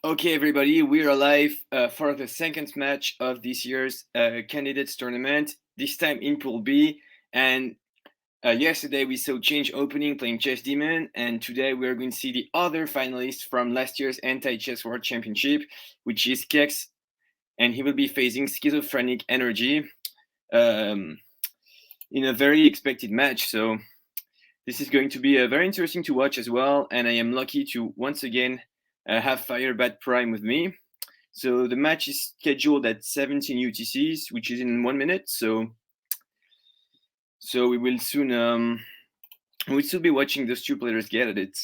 Okay, everybody, we're live for the second match of this year's candidates tournament. This time in Pool B, and yesterday we saw Change opening playing Chess Demon, and today we're going to see the other finalist from last year's Antichess World Championship, which is Kex, and he will be facing Schizophrenic Energy in a very expected match. So this is going to be very interesting to watch as well, and I am lucky to once again have Firebat Prime with me. So the match is scheduled at 17 UTCs, which is in 1 minute. So we will soon we'll still be watching those two players get at it.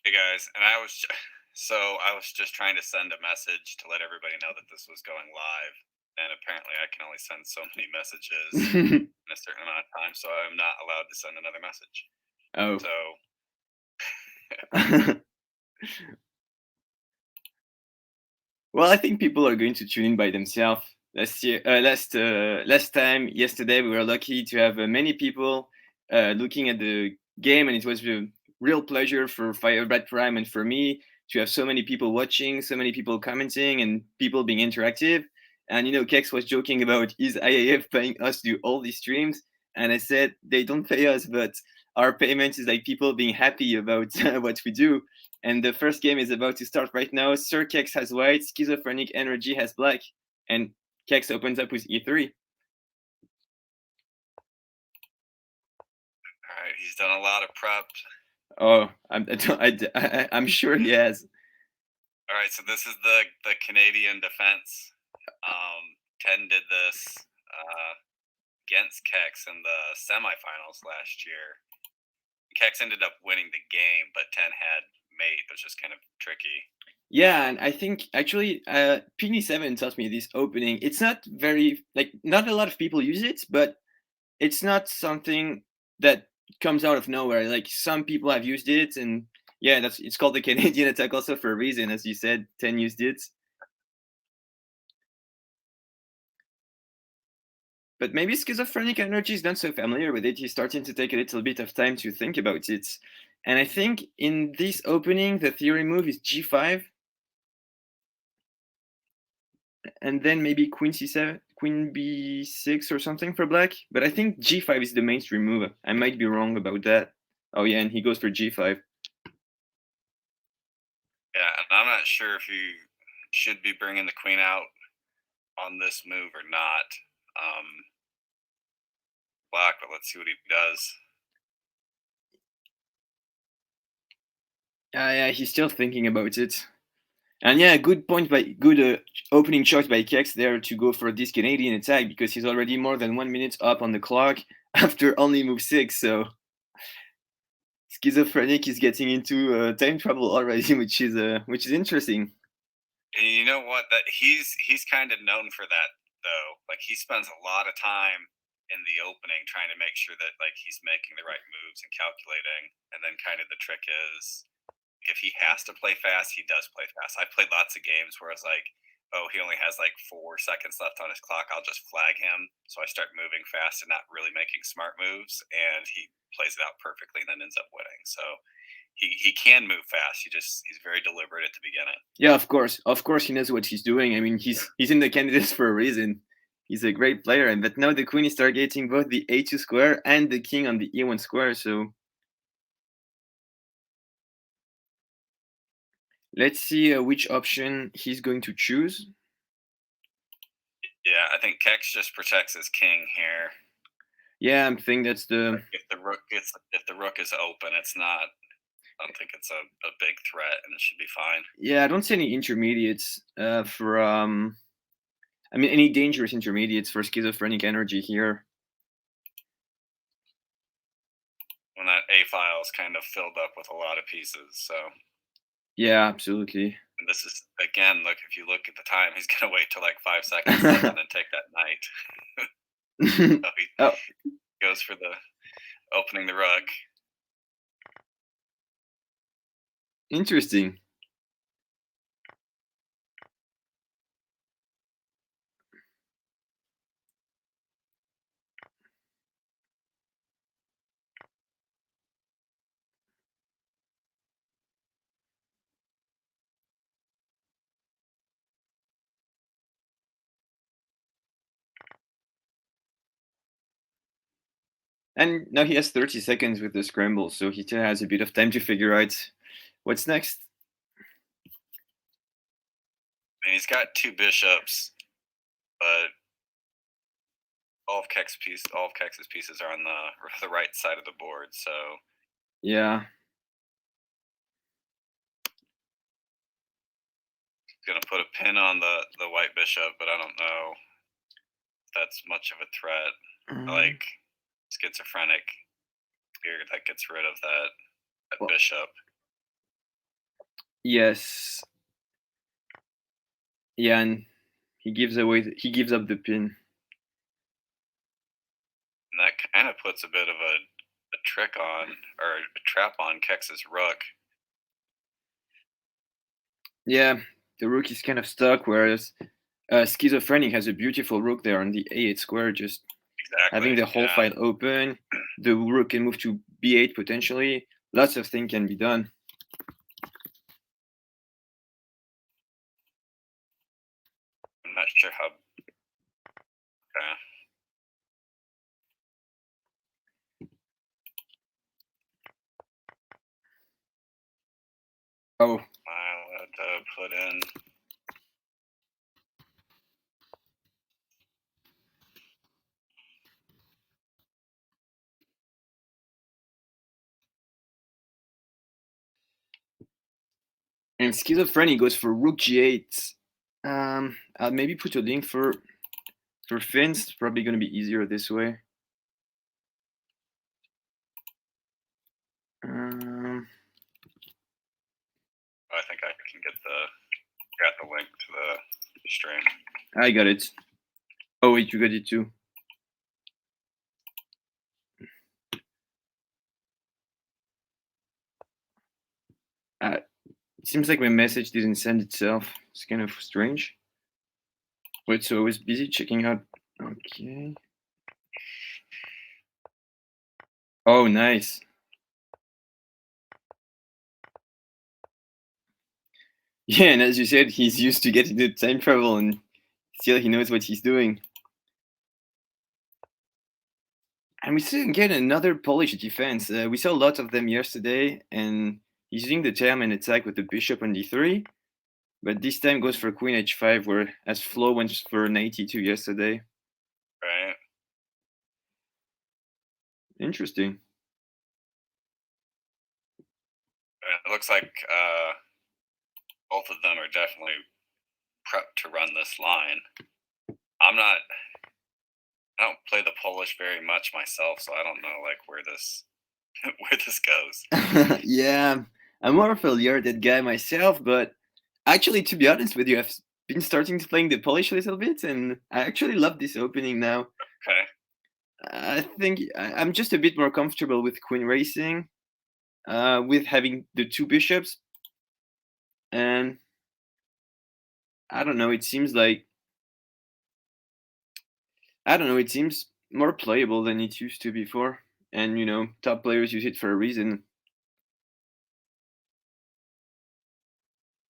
Hey guys, and I was just trying to send a message to let everybody know that this was going live, and apparently I can only send so many messages in a certain amount of time, so I'm not allowed to send another message. Oh. So well, I think people are going to tune in by themselves. Last time, yesterday, we were lucky to have many people looking at the game, and it was a real pleasure for Firebat Prime and for me to have so many people watching, so many people commenting, and people being interactive. And Kex was joking about is IAF paying us to do all these streams, and I said they don't pay us, but our payment is like people being happy about what we do. And the first game is about to start right now. SirKex has white, Schizophrenic Energy has black, and Kex opens up with e3. all right, he's done a lot of prep. Oh, I'm sure he has. All right, so this is the Canadian defense. 10 did this against Kex in the semifinals last year. Kex ended up winning the game, but 10 had mate, which is kind of tricky. Yeah, and I think actually P7 tells me this opening. It's not very not a lot of people use it, but it's not something that comes out of nowhere. Like some people have used it, and yeah, it's called the Canadian attack also for a reason, as you said. 10 used it. But maybe Schizophrenic Energy is not so familiar with it. He's starting to take a little bit of time to think about it. And I think in this opening, the theory move is G5. And then maybe Queen C7, Queen B6 or something for black. But I think G5 is the mainstream move. I might be wrong about that. Oh yeah, and he goes for G5. Yeah, and I'm not sure if you should be bringing the queen out on this move or not. Black, but let's see what he does. Yeah, he's still thinking about it. And yeah, good opening choice by Kex there to go for this Canadian attack because he's already more than 1 minute up on the clock after only move 6. So Schizophrenic is getting into time trouble already, which is interesting. And you know what? That he's kind of known for that though. Like he spends a lot of time in the opening trying to make sure that like he's making the right moves and calculating. And then kind of the trick is if he has to play fast, he does play fast. I've played lots of games where it's like, oh, he only has like 4 seconds left on his clock. I'll just flag him. So I start moving fast and not really making smart moves, and he plays it out perfectly and then ends up winning. So he can move fast. He's very deliberate at the beginning. Yeah, of course, he knows what he's doing. I mean, he's in the candidates for a reason. He's a great player, and but now the queen is targeting both the a2 square and the king on the e1 square. So let's see which option he's going to choose. Yeah, I think Kex just protects his king here. Yeah, I think that's the. Like if the rook is open, it's not. I don't think it's a big threat, and it should be fine. Yeah, I don't see any intermediates for I mean, any dangerous intermediates for Schizophrenic Energy here. When that A file is kind of filled up with a lot of pieces, so. Yeah, absolutely. And this is again, look, if you look at the time, he's gonna wait till like 5 seconds left and then take that knight. So he goes for the opening the rug. Interesting. And now he has 30 seconds with the scramble, so he still has a bit of time to figure out what's next. And he's got 2 bishops, but all of Kex's pieces are on the right side of the board. So yeah, he's gonna put a pin on the white bishop, but I don't know if that's much of a threat. Like schizophrenic here that gets rid of that bishop. Yes. Yeah, and he gives up the pin. And that kind of puts a bit of a trick on, or a trap on Kex's rook. Yeah, the rook is kind of stuck, whereas Schizophrenic has a beautiful rook there on the A8 square, just having the whole file open. The rook can move to B8 potentially. Lots of things can be done. I'm not sure how. Okay. Oh. I had to put in. And Schizophrenic goes for rook G8. I'll maybe put a link for Fins. It's probably going to be easier this way. I think I can get the link to the stream. I got it. Oh wait, you got it too. It seems like my message didn't send itself. It's kind of strange. Wait, so I was busy checking out. Okay. Oh, nice. Yeah, and as you said, he's used to getting the time travel, and still he knows what he's doing. And we still get another Polish defense. We saw a lot of them yesterday, and he's using the German attack with the bishop on d3. But this time goes for queen h5, whereas Flo went for knight e2 yesterday. Right. Interesting. It looks like both of them are definitely prepped to run this line. I don't play the Polish very much myself, so I don't know like where this goes. Yeah, I'm more of a Liarded guy myself, but actually, to be honest with you, I've been starting to playing the Polish a little bit, and I actually love this opening now. Okay. I think I'm just a bit more comfortable with queen racing, with having the 2 bishops, and I don't know. It seems more playable than it used to before, and top players use it for a reason.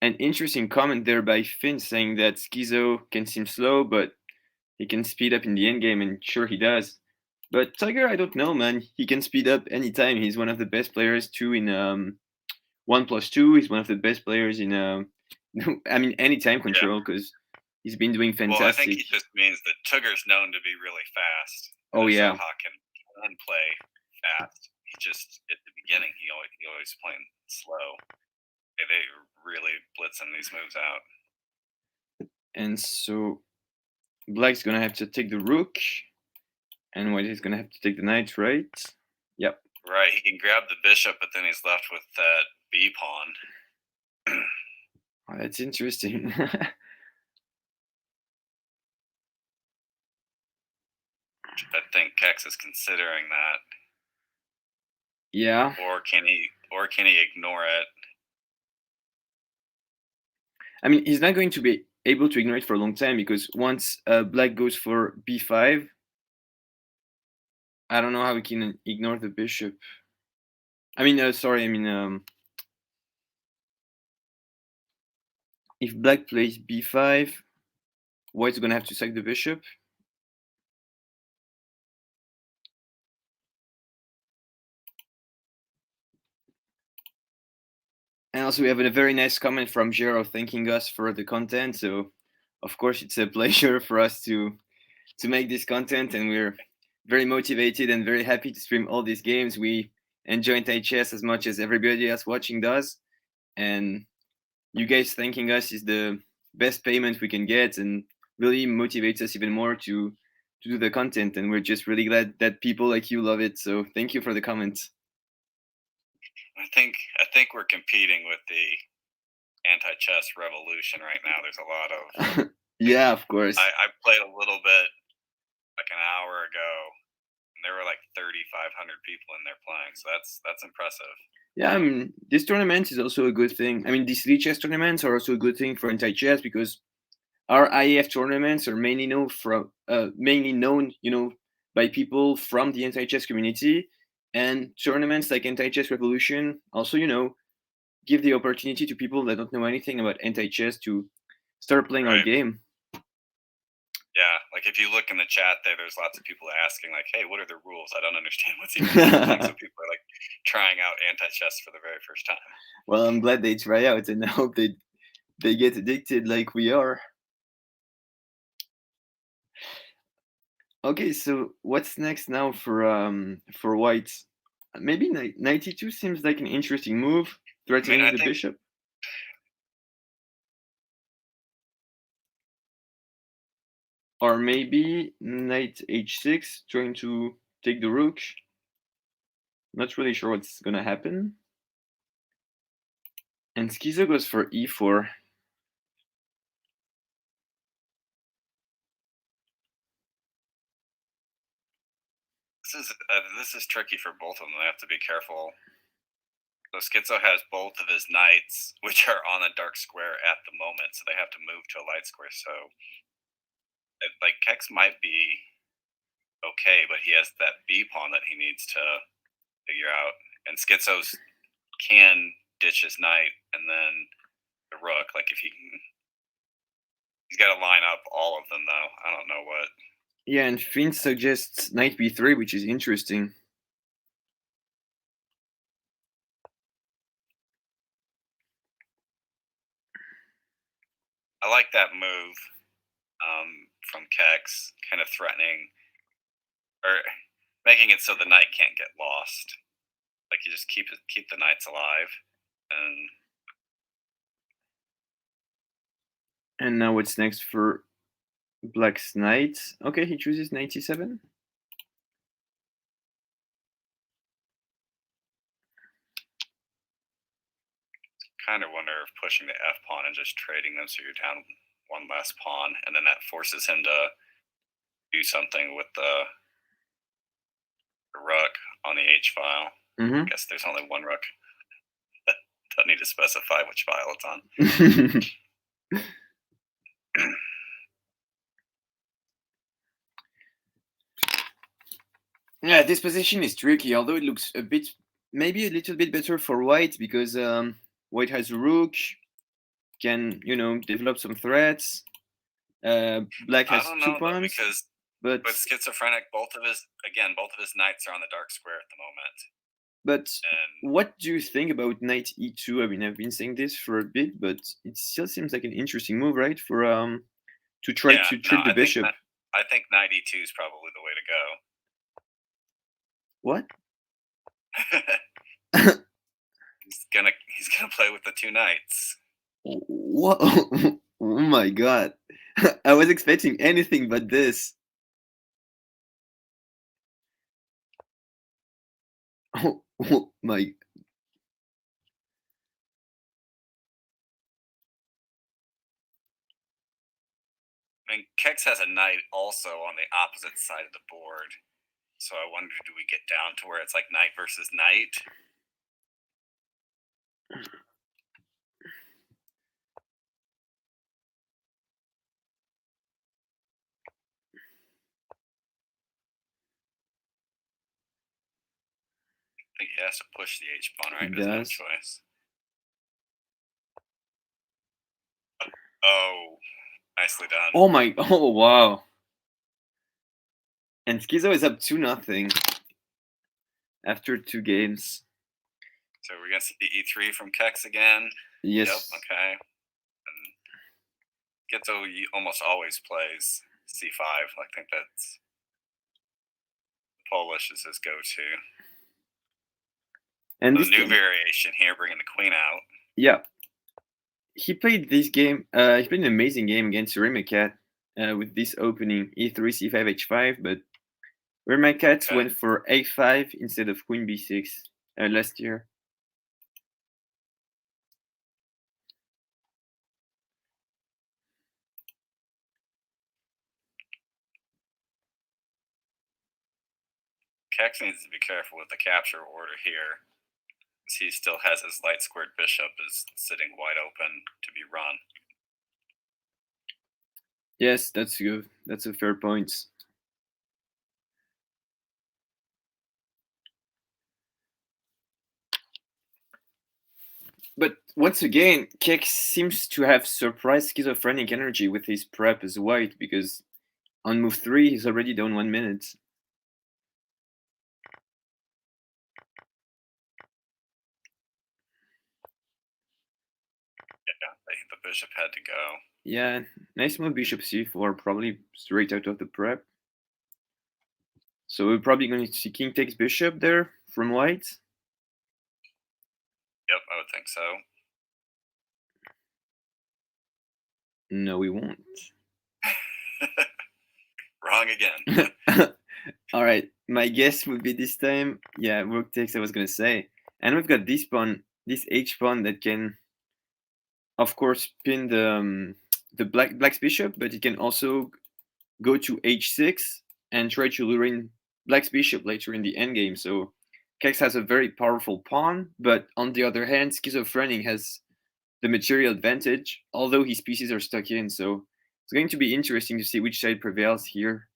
An interesting comment there by Finn saying that Schizo can seem slow, but he can speed up in the endgame, and sure he does. But Tiger, I don't know, man. He can speed up anytime. He's one of the best players too in 1+2. He's one of the best players in any time control, because he's been doing fantastic. Well, I think he just means that Tugger's known to be really fast. Oh yeah. Can play fast. He just at the beginning he always playing slow. They really blitzing these moves out. And so Black's gonna have to take the rook, and White is gonna have to take the knight, right? Yep. Right. He can grab the bishop, but then he's left with that b pawn. Oh, that's interesting. I think Kex is considering that. Yeah. Or can he ignore it? I mean, he's not going to be able to ignore it for a long time, because once Black goes for b5, I don't know how he can ignore the bishop. I mean, if Black plays b5, White's gonna have to sack the bishop. also, we have a very nice comment from Jero thanking us for the content. So, of course, it's a pleasure for us to make this content, and we're very motivated and very happy to stream all these games. We enjoy Antichess as much as everybody else watching does, and you guys thanking us is the best payment we can get, and really motivates us even more to do the content. And we're just really glad that people like you love it. So, thank you for the comments. I think we're competing with the anti-chess revolution right now. There's a lot of yeah, of course. I played a little bit like an hour ago, and there were like 3,500 people in there playing. So that's impressive. Yeah, I mean, this tournament is also a good thing. I mean, these league chess tournaments are also a good thing for anti-chess because our IAF tournaments are mainly known by people from the anti-chess community, and tournaments like Anti-Chess Revolution also, give the opportunity to people that don't know anything about anti-chess to start playing our game. Yeah, like if you look in the chat there's lots of people asking like, hey, what are the rules? I don't understand what's even happening. So people are like trying out anti-chess for the very first time. Well, I'm glad they try out, and I hope they get addicted like we are. Okay, so what's next now for white? Maybe 92 seems like an interesting move, threatening the bishop. Or maybe knight h6, trying to take the rook. Not really sure what's gonna happen. And Schizo goes for e4. This is tricky for both of them. They have to be careful. So Schizo has both of his knights, which are on a dark square at the moment, so they have to move to a light square. So, like, Kex might be okay, but he has that B pawn that he needs to figure out. And Schizo's can ditch his knight and then the rook. Like, if he can, he's got to line up all of them, though. I don't know what. Yeah, and Finn suggests knight b3, which is interesting. I like that move from Kex, kind of threatening or making it so the knight can't get lost. Like you just keep the knights alive, and now what's next for Black's knight? Okay, he chooses knight e7. Kind of wonder if pushing the f pawn and just trading them so you're down one less pawn, and then that forces him to do something with the rook on the h file. I guess there's only one rook. Don't need to specify which file it's on. Yeah, this position is tricky, although it looks maybe a little bit better for white because white has a rook, can develop some threats. Black has two pawns, but schizophrenic. Both of his knights are on the dark square at the moment. But what do you think about knight e2? I mean, I've been saying this for a bit, but it still seems like an interesting move, right? For to try to trick the bishop. I think knight e2 is probably the way to go. What? He's gonna play with the two knights. Whoa! Oh my god! I was expecting anything but this. Oh my! I mean, Kex has a knight also on the opposite side of the board. So I wonder, do we get down to where it's like knight versus knight? I think he has to push the h pawn, right? There's no choice. Oh, nicely done. Oh wow! And Schizo is up 2-0 after 2 games. So we're gonna see E3 from Kex again. Yes. Yep. Okay. And Gitzo almost always plays C5. I think that's Polish is his go-to. And the this new game, variation here, bringing the queen out. yeah, he played this game. He played an amazing game against Remacat with this opening E3, C5, H5, but Remacat went for A5 instead of Queen B6 last year. Kex needs to be careful with the capture order here, as he still has his light squared bishop is sitting wide open to be run. Yes, that's good. That's a fair point. But once again, Kex seems to have surprised schizophrenic energy with his prep as white, because on move 3, he's already down 1 minute. Yeah, the bishop had to go. Yeah, nice move, bishop c4, probably straight out of the prep. So we're probably going to see king takes bishop there from white. Yep, I would think so. No, we won't. Wrong again. All right, my guess would be this time, yeah, rook takes, I was going to say. And we've got this pawn, this h pawn that can, of course, pin the black's bishop, but it can also go to h6 and try to lure in black's bishop later in the endgame. So Kex has a very powerful pawn, but on the other hand, Schizophrenic has the material advantage, although his pieces are stuck in. So it's going to be interesting to see which side prevails here.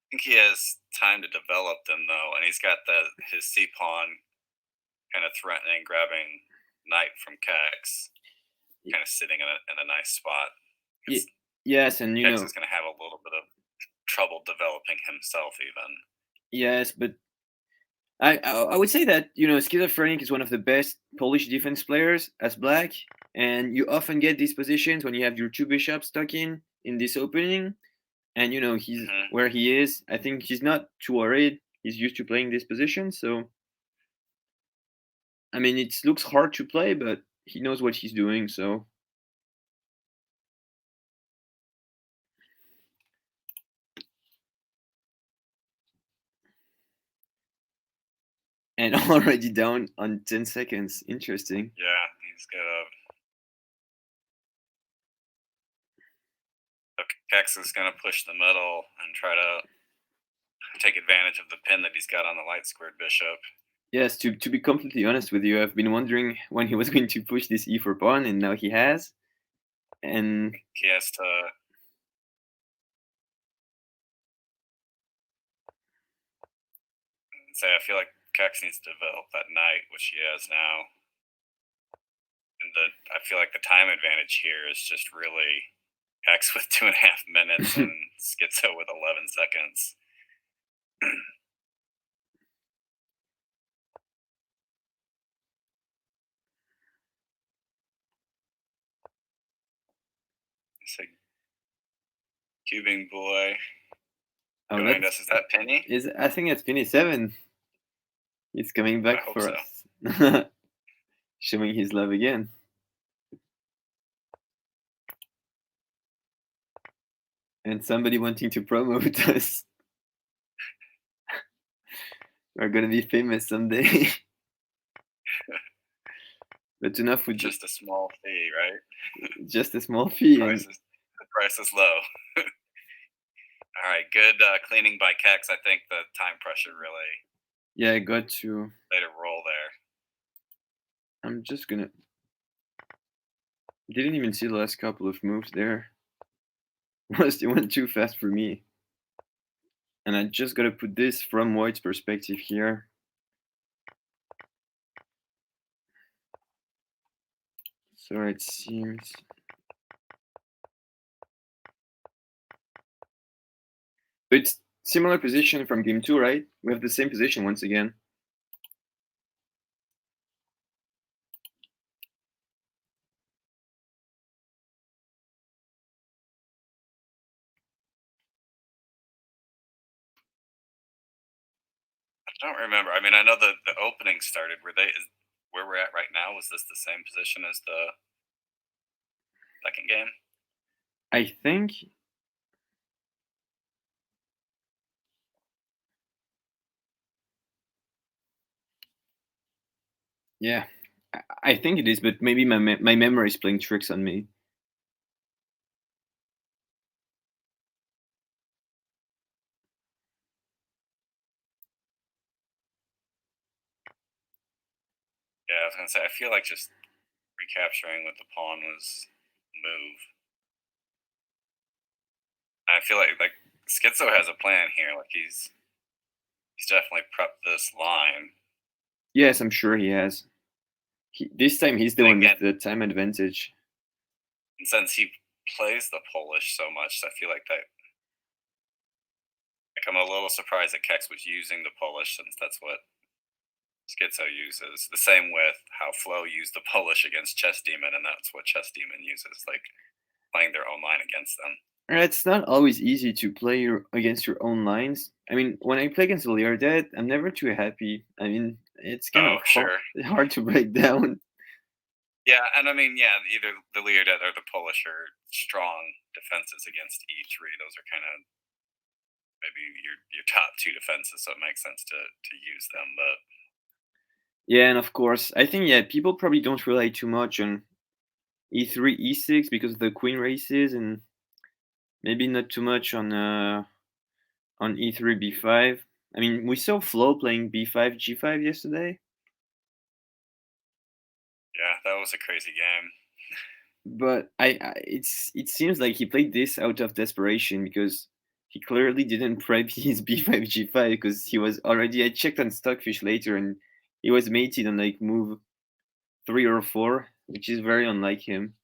I think he has time to develop them though, and he's got his c pawn kind of threatening grabbing knight from Kex, kind of sitting in a nice spot. Yes, and Kex is going to have a little bit of trouble developing himself even. Yes, but I would say that Schizophrenic is one of the best Polish defense players as black, and you often get these positions when you have your two bishops stuck in this opening, and he's where he is. I think he's not too worried. He's used to playing this position, so I mean it looks hard to play, but he knows what he's doing. So. And already down on 10 seconds. Interesting. Yeah, he's got Kex is going to push the middle and try to take advantage of the pin that he's got on the light squared bishop. Yes, to be completely honest with you, I've been wondering when he was going to push this e4 pawn, and now he has. And he has to. Say, I feel like Kex needs to develop that knight, which he has now. And I feel like the time advantage here is just really Kex with 2.5 minutes and Schizo with 11 seconds. It's a cubing boy. Joined us. Is that Penny? I think it's Penny 7. He's coming back for us. Showing his love again. And somebody wanting to promote us. We're gonna be famous someday. But enough with just a small fee, right? Just a small fee. The price is low. All right, good cleaning by Kex. I think the time pressure really. Yeah, I got to. Played a role there. I'm just gonna. Didn't even see the last couple of moves there. It went too fast for me. And I just gotta put this from white's perspective here. So it seems. It's similar position from game 2, right? We have the same position once again. I don't remember. I mean, I know the opening started. Where we're at right now? Was this the same position as the second game? I think. Yeah, I think it is, but maybe my memory is playing tricks on me. Yeah, I was gonna say. I feel like just recapturing with the pawn was move. I feel like Schizo has a plan here. Like he's definitely prepped this line. Yes, I'm sure he has. This time he's the And one again, with the time advantage. and since he plays the Polish so much, I feel like I'm a little surprised that Kex was using the Polish since that's what Schizo uses. The same with how Flo used the Polish against Chess Demon, and that's what Chess Demon uses, like playing their own line against them. It's not always easy to play against your own lines. I mean, when I play against Liardet, I'm never too happy. I mean, it's kind Oh, of sure. hard to break down. Yeah, and I mean, yeah, either the Leodet or the Polish are strong defenses against E3. Those are kind of maybe your top two defenses, so it makes sense to use them. But Yeah, and of course, I think people probably don't rely too much on e3, e6 because of the queen races, and maybe not too much on e3, b5. I mean, we saw Flo playing b5, g5 yesterday, yeah, that was a crazy game. but it seems like he played this out of desperation because he clearly didn't prep his b5 g5 because he was already. I checked on Stockfish later and he was mated on like move 3 or 4, which is very unlike him.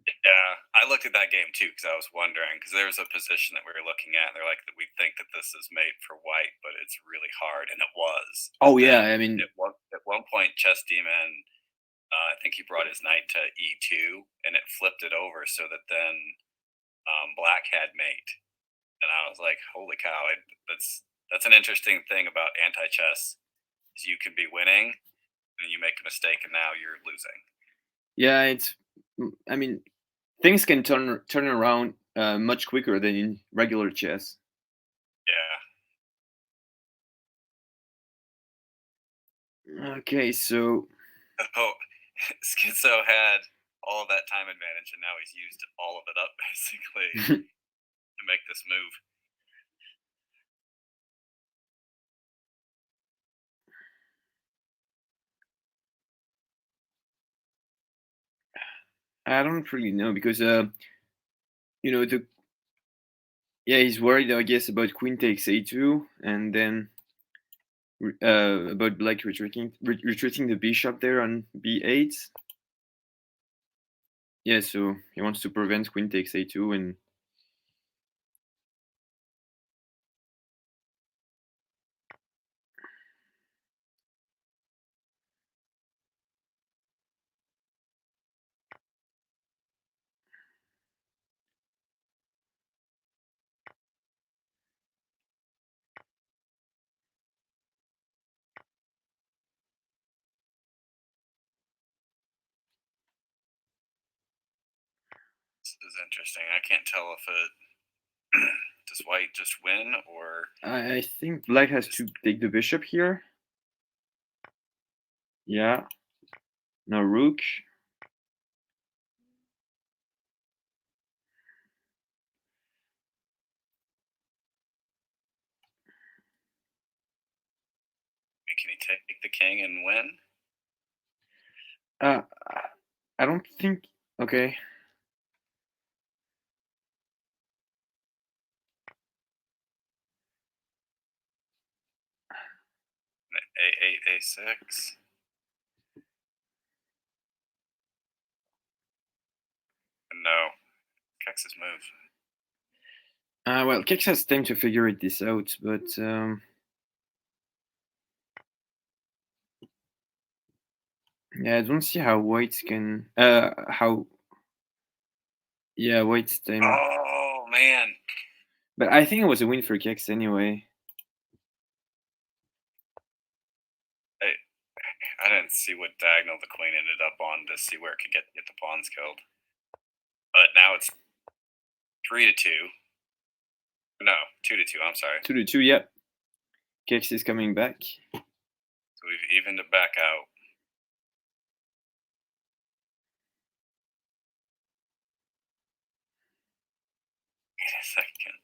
Yeah, I looked at that game too because I was wondering because there was a position that we were looking at. And they're like, we think that this is made for white, but it's really hard, and it was. But Oh yeah, then I mean, at one point, Chess Demon, I think he brought his knight to E2, and it flipped it over so that then Black had mate, and I was like, holy cow! That's an interesting thing about anti-chess is you can be winning and you make a mistake and now you're losing. yeah, I mean, things can turn around much quicker than in regular chess. Yeah. Okay, so Oh, Schizo had all of that time advantage and now he's used all of it up basically to make this move. I don't really know because the yeah, he's worried, I guess, about queen takes a2 and then about black retreating the bishop there on b8. Yeah, so he wants to prevent queen takes a2 and This is interesting. I can't tell if it does white just win or I think black has to take the bishop here. Yeah, no rook. can he take the king and win? Uh, I don't think. Okay. A8, A6. No, Kex's move. Well, Kex has time to figure this out, but yeah, I don't see how white can. How. Yeah, white's time. Oh man, But I think it was a win for Kex anyway. I didn't see what diagonal the queen ended up on to see where it could get the pawns killed. But now it's 3-2. No, 2-2. I'm sorry. 2-2. Yep. Kex is coming back. So we've evened it back out. Wait a second.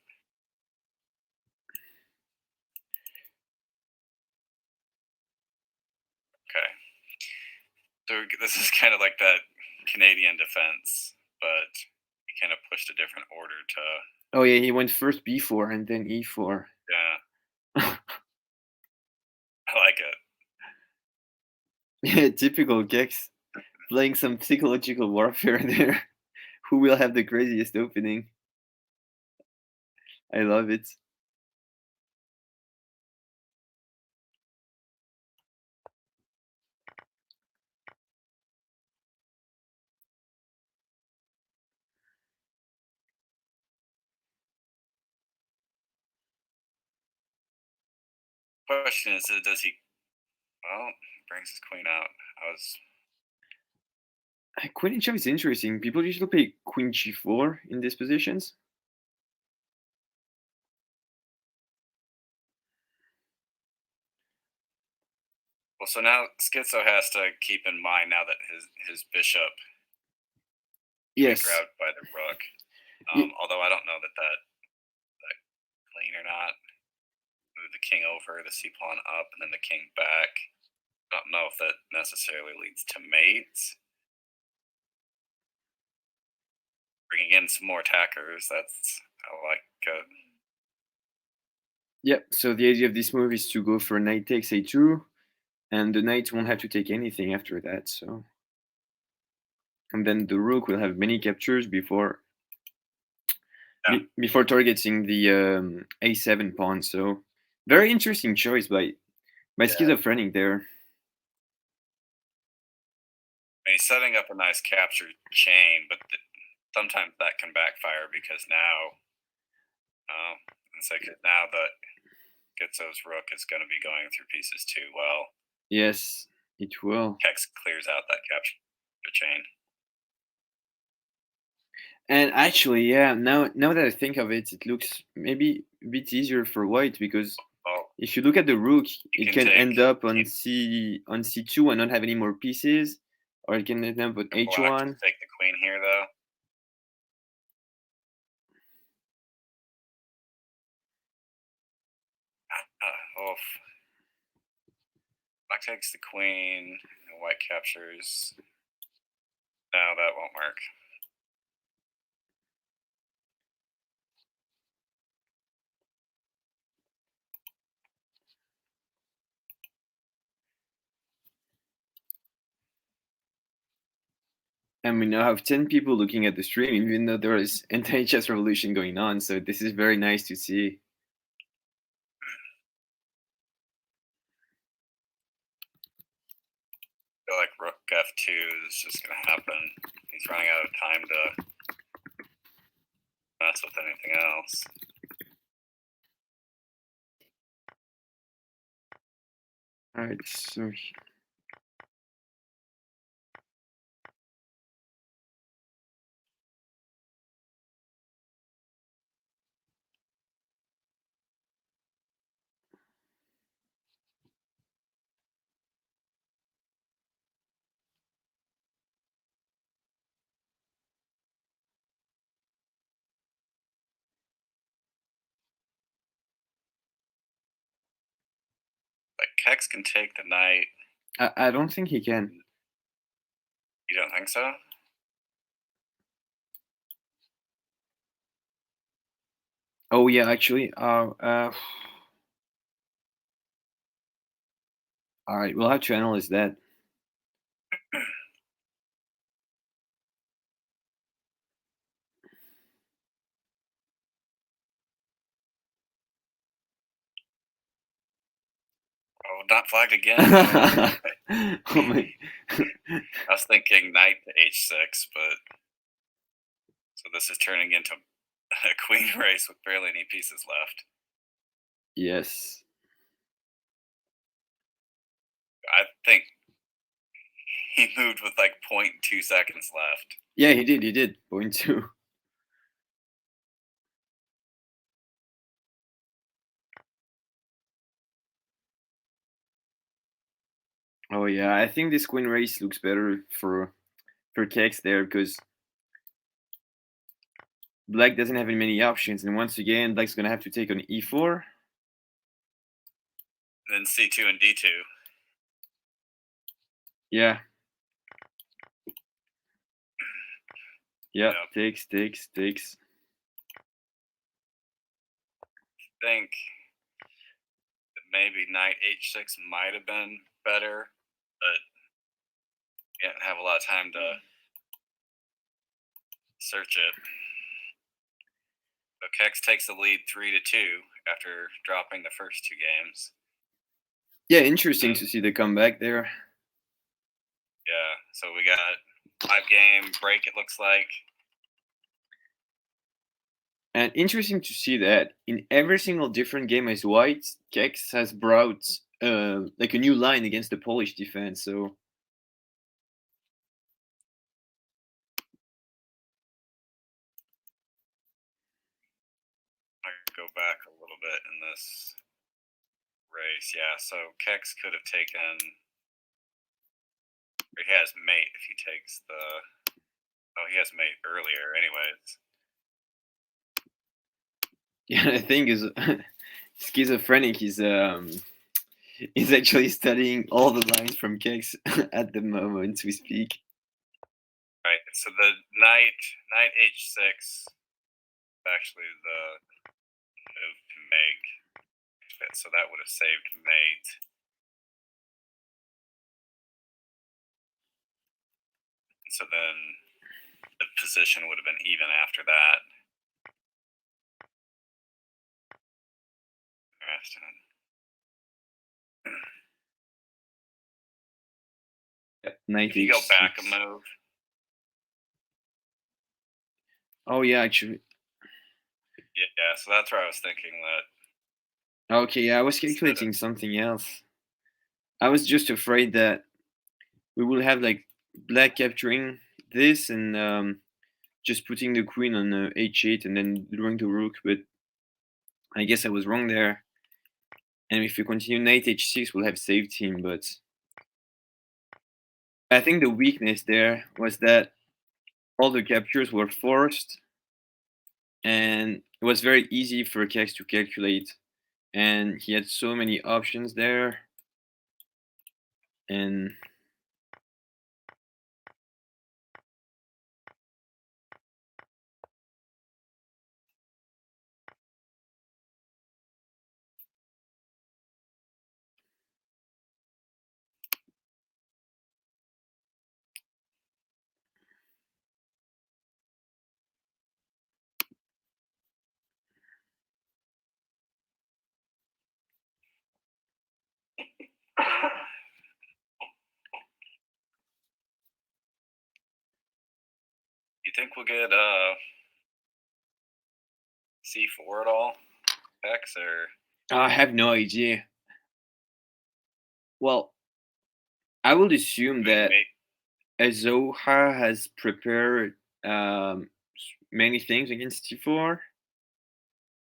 Okay. So this is kind of like that Canadian defense, but he kind of pushed a different order to. Oh yeah, he went first b4 and then e4. Yeah. I like it. Yeah, typical Kex. Playing some psychological warfare there. Who will have the craziest opening? I love it. Question is, does he? Well, brings his queen out. Queen h5 is interesting. People usually play queen g4 in these positions. Well, so now Schizo has to keep in mind now that his bishop Yes. grabbed by the rook. Although I don't know that clean or not. Move the king over, the c pawn up, and then the king back. I don't know if that necessarily leads to mates. Bringing in some more attackers. I like. Yep. So the idea of this move is to go for knight takes a2, and the knight won't have to take anything after that. So, and then the rook will have many captures before before targeting the a7 pawn. So, very interesting choice by Schizophrenic there. He's setting up a nice capture chain, but sometimes that can backfire because now, it's like now the Gitzo's rook is going to be going through pieces too well. Yes, it will. Kex clears out that capture chain. And actually, yeah, now that I think of it, it looks maybe a bit easier for white because if you look at the rook, it can end up on c2 and not have any more pieces, or it can end up with h1. Take the queen here, though. Black takes the queen, and white captures. No, that won't work. And we now have 10 people looking at the stream, even though there is anti-chess revolution going on. So this is very nice to see. I feel like rook f2 is just going to happen. He's running out of time to mess with anything else. All right, so Like Kex can take the knight. I don't think he can. You don't think so? Oh yeah, actually, all right, we'll have to analyze that. Oh, not flagged again. Oh my! I was thinking knight to h6, but so this is turning into a queen race with barely any pieces left. Yes. I think he moved with like 0.2 seconds left. Yeah, he did. He did. Point two. Oh yeah, I think this queen race looks better for Kex there because black doesn't have many options, and once again, black's gonna have to take on e4. Then c2 and d2. Yeah. Yeah, Yep. takes. I think that maybe knight h6 might have been better, but you didn't have a lot of time to search it. So Kex takes the lead 3-2 after dropping the first two games. Yeah, interesting to see the comeback there. Yeah, so we got 5-game break, it looks like. And interesting to see that in every single different game as white, Kex has brought like a new line against the Polish defense. So I go back a little bit in this race. Yeah, so Kex could have taken. He has mate if he takes the. Oh, he has mate earlier, anyways. yeah, the thing is, schizophrenic is actually studying all the lines from Kex at the moment we speak. Right. So the knight h6 actually the move to make. So that would have saved mate. So then the position would have been even after that. Interesting. Knight If you go h6. back a move. Oh yeah, actually. Yeah, so that's where I was thinking that. Okay, yeah, I was calculating something else. I was just afraid that we will have like black capturing this and just putting the queen on h8 and then drawing the rook, but I guess I was wrong there. And if we continue knight h6, we'll have saved him, but I think the weakness there was that all the captures were forced and it was very easy for Kex to calculate, and he had so many options there. And You think we'll get c4 at all, X, or? I have no idea. Well, I would assume that Azoha has prepared many things against T4,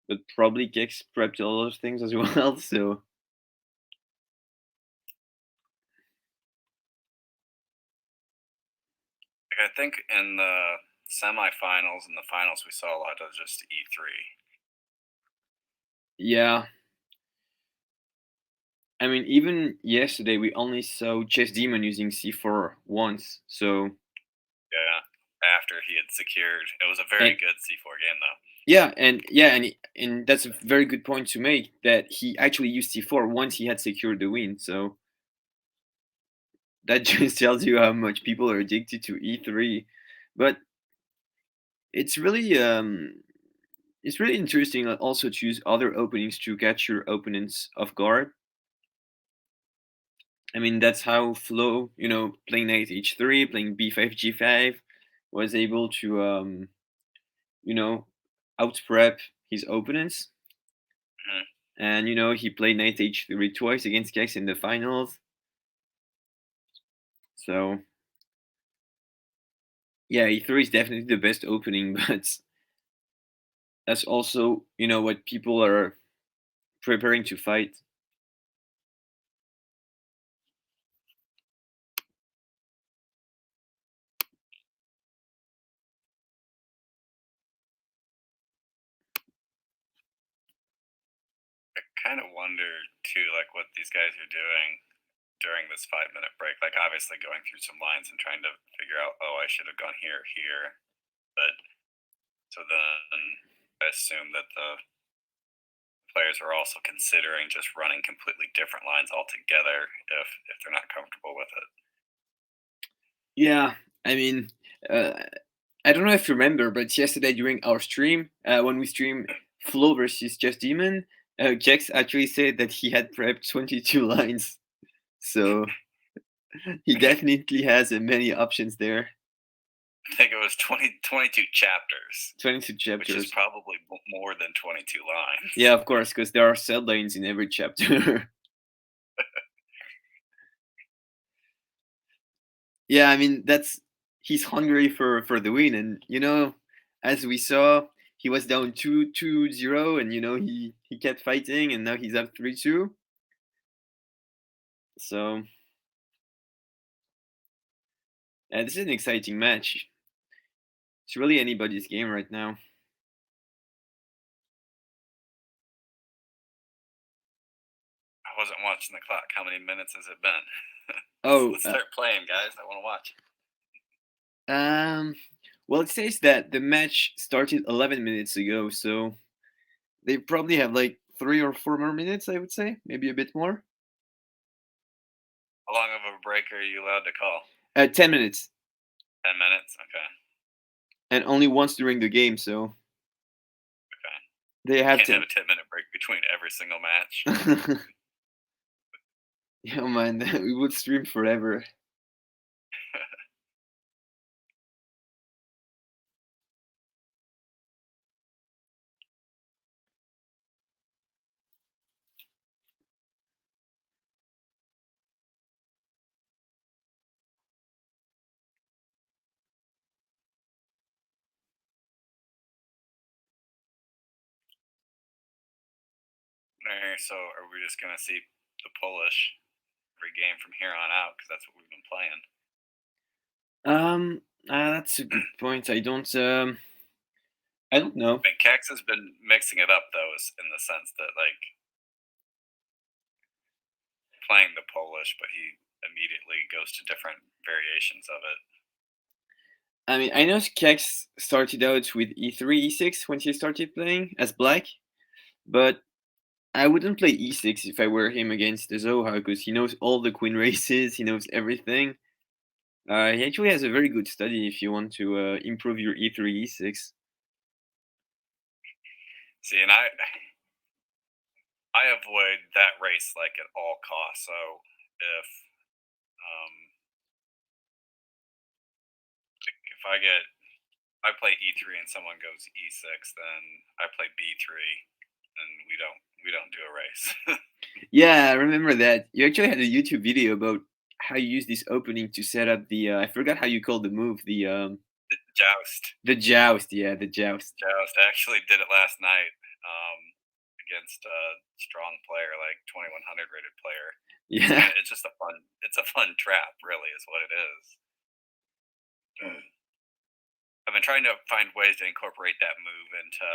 but probably Kex prepped all those things as well. So I think in the semifinals and the finals we saw a lot of just e3. yeah, I mean, even yesterday we only saw Chess Demon using C4 once. So yeah, after he had secured, it was a very good c4 game though. And that's a very good point to make, that he actually used C4 once he had secured the win. So that just tells you how much people are addicted to E3. But it's really interesting also to use other openings to catch your opponents off guard. I mean, that's how Flo, playing knight h3, playing b5 g5, was able to out prep his opponents. Mm-hmm. And he played knight h3 twice against Kex in the finals. So Yeah, E3 is definitely the best opening, but that's also, what people are preparing to fight. I kind of wonder too, like what these guys are doing during this 5 minute break. Like obviously going through some lines and trying to figure out, oh, I should have gone here, here. But so then I assume that the players are also considering just running completely different lines altogether if they're not comfortable with it. Yeah, I mean, uh, I don't know if you remember, but yesterday during our stream, when we stream Flow versus Just Demon, Jax actually said that he had prepped 22 lines. So he definitely has many options there. I think it was 22 chapters, 22 which is chapters. probably more than 22 lines. Yeah, of course, because there are cell lanes in every chapter. Yeah, I mean he's hungry for the win, and as we saw, he was down 2-0, and he kept fighting, and now he's up 3-2. So this is an exciting match. It's really anybody's game right now. I wasn't watching the clock. How many minutes has it been? Oh, Let's start playing, guys. I want to watch. well, it says that the match started 11 minutes ago, so they probably have like 3 or 4 more minutes, I would say, maybe a bit more. How long of a break are you allowed to call? 10 minutes. 10 minutes? Okay. And only once during the game, so Okay. they have Can't 10. have a 10-minute break between every single match. Yeah, man, we would stream forever. So are we just going to see the Polish every game from here on out? Because that's what we've been playing. That's a good point. I don't know. I mean, Kex has been mixing it up, though, in the sense that, like, playing the Polish, but he immediately goes to different variations of it. I mean, I know Kex started out with E3, E6 when he started playing as black, but I wouldn't play E6 if I were him against the Zoha because he knows all the queen races, he knows everything. He actually has a very good study if you want to improve your E3, E6. See, and I avoid that race like at all costs. So if um, if I play E3 and someone goes E6, then I play B3, and we don't do a race. Yeah, I remember that. You actually had a YouTube video about how you use this opening to set up the I forgot how you call the move, The joust. the joust, yeah, the joust. Joust. I actually did it last night against a strong player, like 2100 rated player. Yeah. It's just it's a fun trap, really, is what it is. I've been trying to find ways to incorporate that move into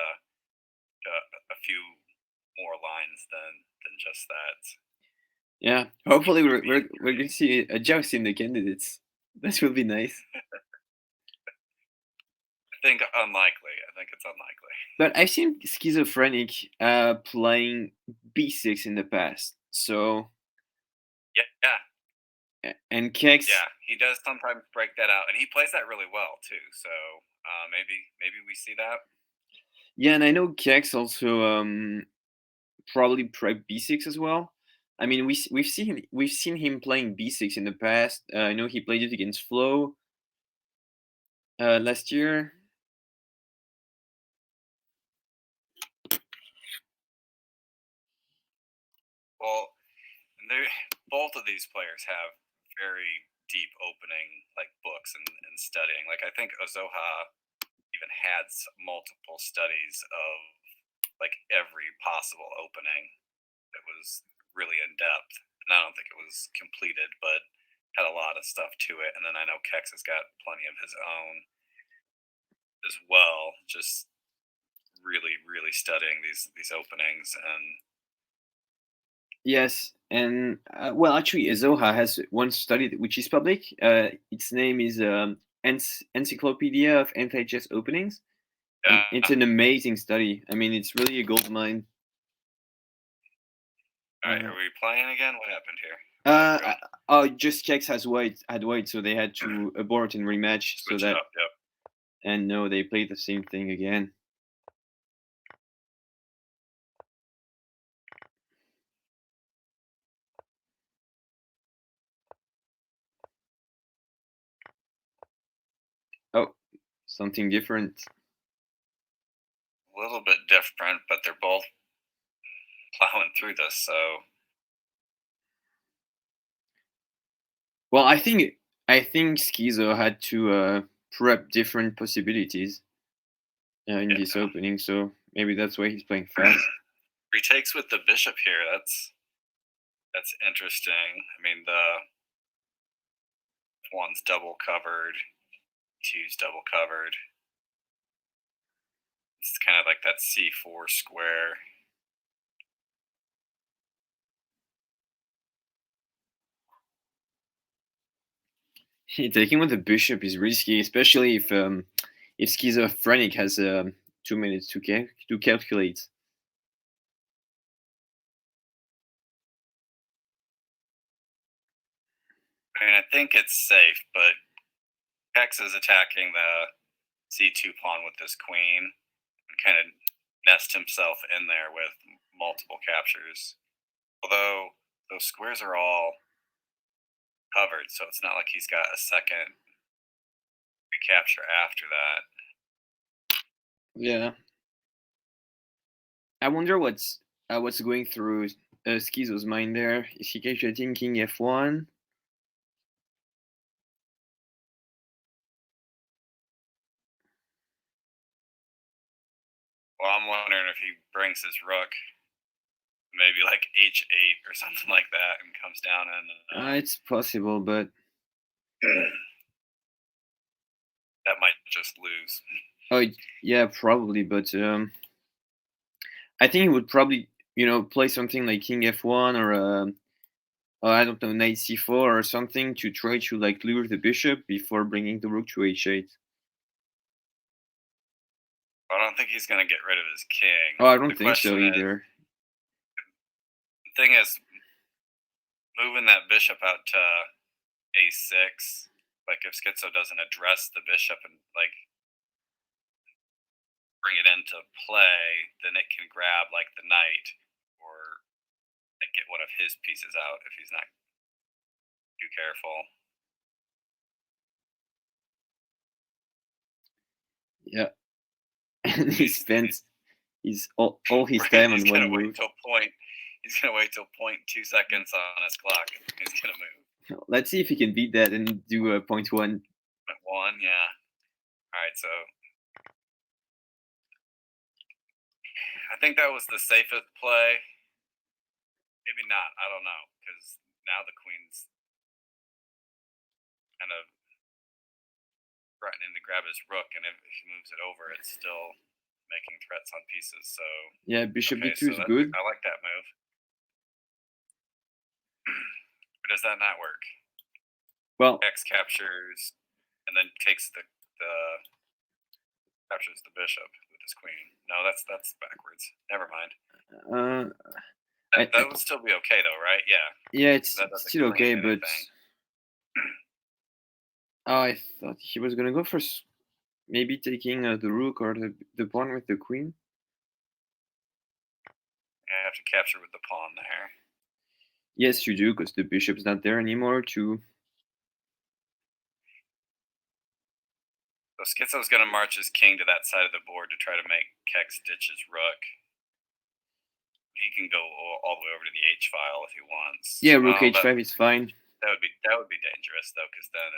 a few more lines than just that. Yeah. Hopefully we're gonna see a joust in the candidates. That will be nice. I think unlikely. I think it's unlikely. But I've seen Schizophrenic playing B6 in the past. So Yeah, and Kex. yeah. He does sometimes break that out, and he plays that really well too. So maybe we see that. Yeah, and I know Kex also probably prep B6 as well. I mean, we've seen him playing B6 in the past. I know he played it against Flo last year. Well, both of these players have very deep opening like books and studying. Like I think Ozoha even had multiple studies of like every possible opening that was really in depth. And I don't think it was completed, but had a lot of stuff to it. And then I know Kex has got plenty of his own as well. Just really studying these openings. And Yes, and well, actually, Zoha has one study which is public. Its name is Encyclopedia of Antichess Openings, and it's an amazing study. I mean, it's really a gold mine. All right, are we playing again? What happened here? Just Kex had white, so they had to abort and rematch. Switch so that, it up, yep. And no, they played the same thing again. Oh, something different. A little bit different, but they're both plowing through this. So, well, I think Schizo had to prep different possibilities in this opening, so maybe that's why he's playing fast. Retakes with the bishop here. That's interesting. I mean, the one's double covered, two's double covered. It's kind of like that C4 square. Taking with the bishop is risky, especially if schizophrenic has 2 minutes to calculate. I mean, I think it's safe, but Kex is attacking the C2 pawn with this queen and kind of nest himself in there with multiple captures. Although those squares are all covered, so it's not like he's got a second recapture after that. Yeah. I wonder what's going through Schizo's mind there. Is he calculating king f1? Well, I'm wondering if he brings his rook, maybe like h8 or something like that, and comes down and. It's possible, but that might just lose. Oh yeah, probably. But I think he would probably play something like king f1 or I don't know, knight c4 or something to try to like lure the bishop before bringing the rook to h8. I don't think he's going to get rid of his king. Oh, I don't think so either. The thing is, moving that bishop out to a6, like if Schizo doesn't address the bishop and like bring it into play, then it can grab like the knight or like, get one of his pieces out if he's not too careful. Yeah. And he spent all his time on one move. He's gonna wait till 0.2 seconds on his clock. He's gonna move. Let's see if he can beat that and do a 0.1. 0.1, yeah. All right, so I think that was the safest play. Maybe not. I don't know, because now the queen's kind of threatening to grab his rook, and if he moves it over, it's still making threats on pieces. So yeah, bishop b2 is good. I like that move. Or does that not work? Well, X captures and then takes the captures the bishop with his queen. No, that's backwards. Never mind. That would still be okay though, right? Yeah. Yeah, it's still okay, but I thought he was gonna go for maybe taking the rook or the pawn with the queen. I have to capture with the pawn there. Yes, you do, because the bishop's not there anymore to. So Schizo's going to march his king to that side of the board to try to make Kex ditch his rook. He can go all the way over to the h file if he wants. Yeah, rook h5 is fine. That would be dangerous though, because then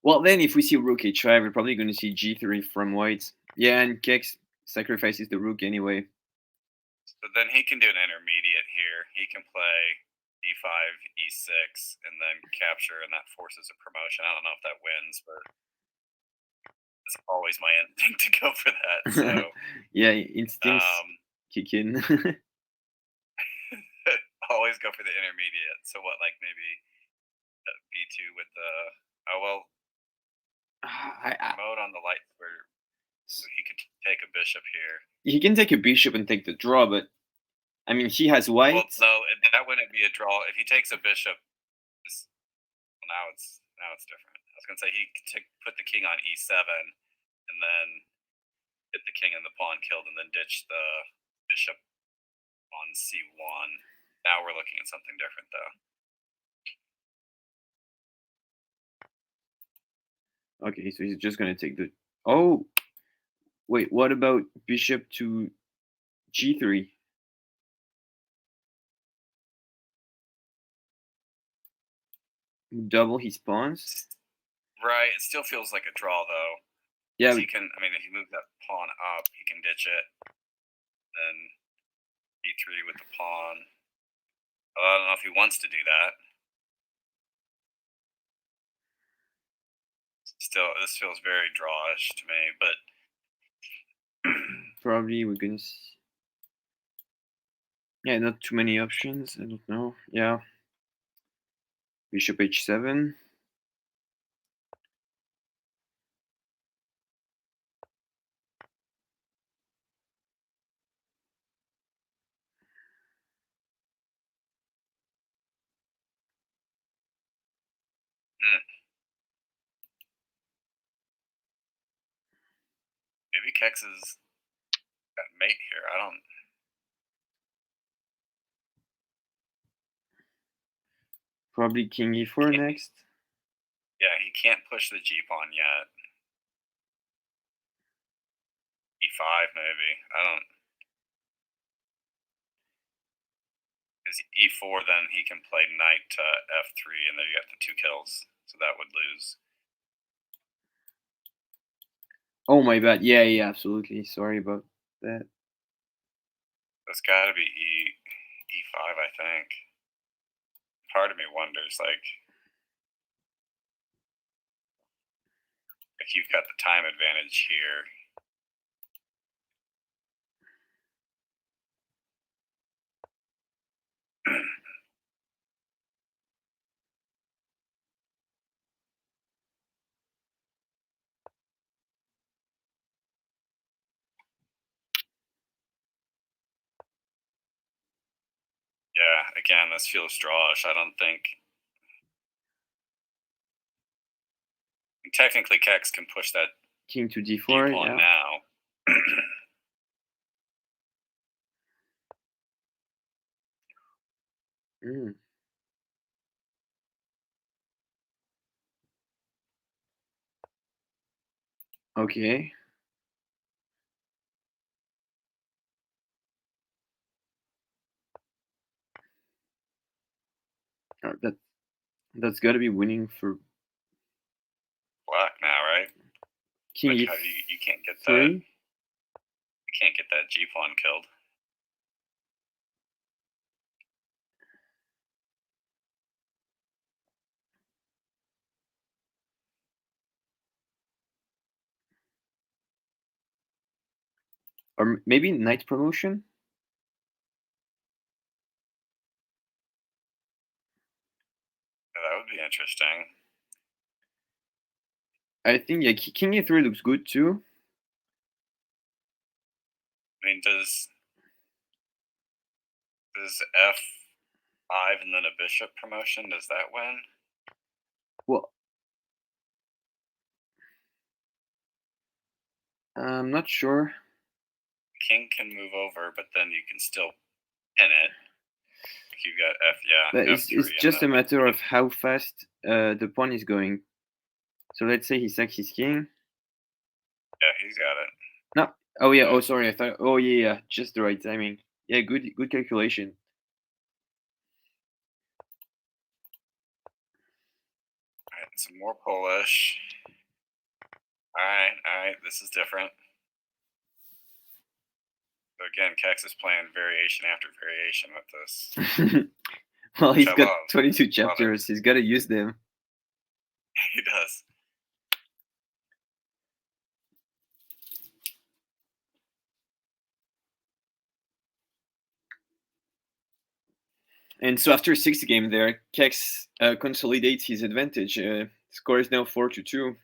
Well, then if we see rook h5, we're probably going to see g3 from white. Yeah, and Kex sacrifices the rook anyway. so then he can do an intermediate here. He can play e5, e6, and then capture, and that forces a promotion. I don't know if that wins, but it's always my instinct to go for that. So yeah, instincts kick in. always go for the intermediate. So what, like maybe b2 with the mode on the light where so he could take a bishop here. He can take a bishop and take the draw, but I mean he has white. Well, no, that wouldn't be a draw if he takes a bishop. Now it's different. I was gonna say he could put the king on e7 and then get the king and the pawn killed, and then ditch the bishop on c1. Now we're looking at something different, though. Okay, so he's just gonna take the. Oh, wait. What about bishop to g3? Double his pawns. Right. It still feels like a draw, though. Yeah. He can. I mean, if he moves that pawn up, he can ditch it. Then e3 with the pawn. I don't know if he wants to do that. Still, this feels very drawish to me, but probably we're gonna see. Yeah, not too many options. I don't know. Yeah. Bishop h7. maybe Kex is got mate here. I don't. Probably king e4 next. Yeah, he can't push the g pawn yet. e5 maybe. I don't. Because e4, then he can play knight to f3, and then you got the 2 kills, so that would lose. Oh my bad. Yeah, absolutely. Sorry about that. That's got to be e5, I think. Part of me wonders, like you've got the time advantage here. Yeah, again, this feels drawish. I don't think. Technically, Kex can push that king to d4 pawn now. Okay. That's got to be winning for black now, right? king you can't get that. You can't get that g pawn killed. Or maybe knight promotion. That would be interesting. I think yeah, king e3 looks good too. I mean, does f5 and then a bishop promotion, does that win? Well, I'm not sure. King can move over, but then you can still pin it. You got But f3. It's just a matter of how fast the pawn is going. So let's say he sacks his king. Yeah, he's got it. No. Oh yeah. Oh sorry. I thought. Oh yeah. Just the right timing. Yeah. Good calculation. Some more Polish. All right. This is different. So again, Kex is playing variation after variation with this. Well, he's I got love. 22 chapters. He's got to use them. He does. And so after 60 game there, Kex consolidates his advantage. Score is now 4-2.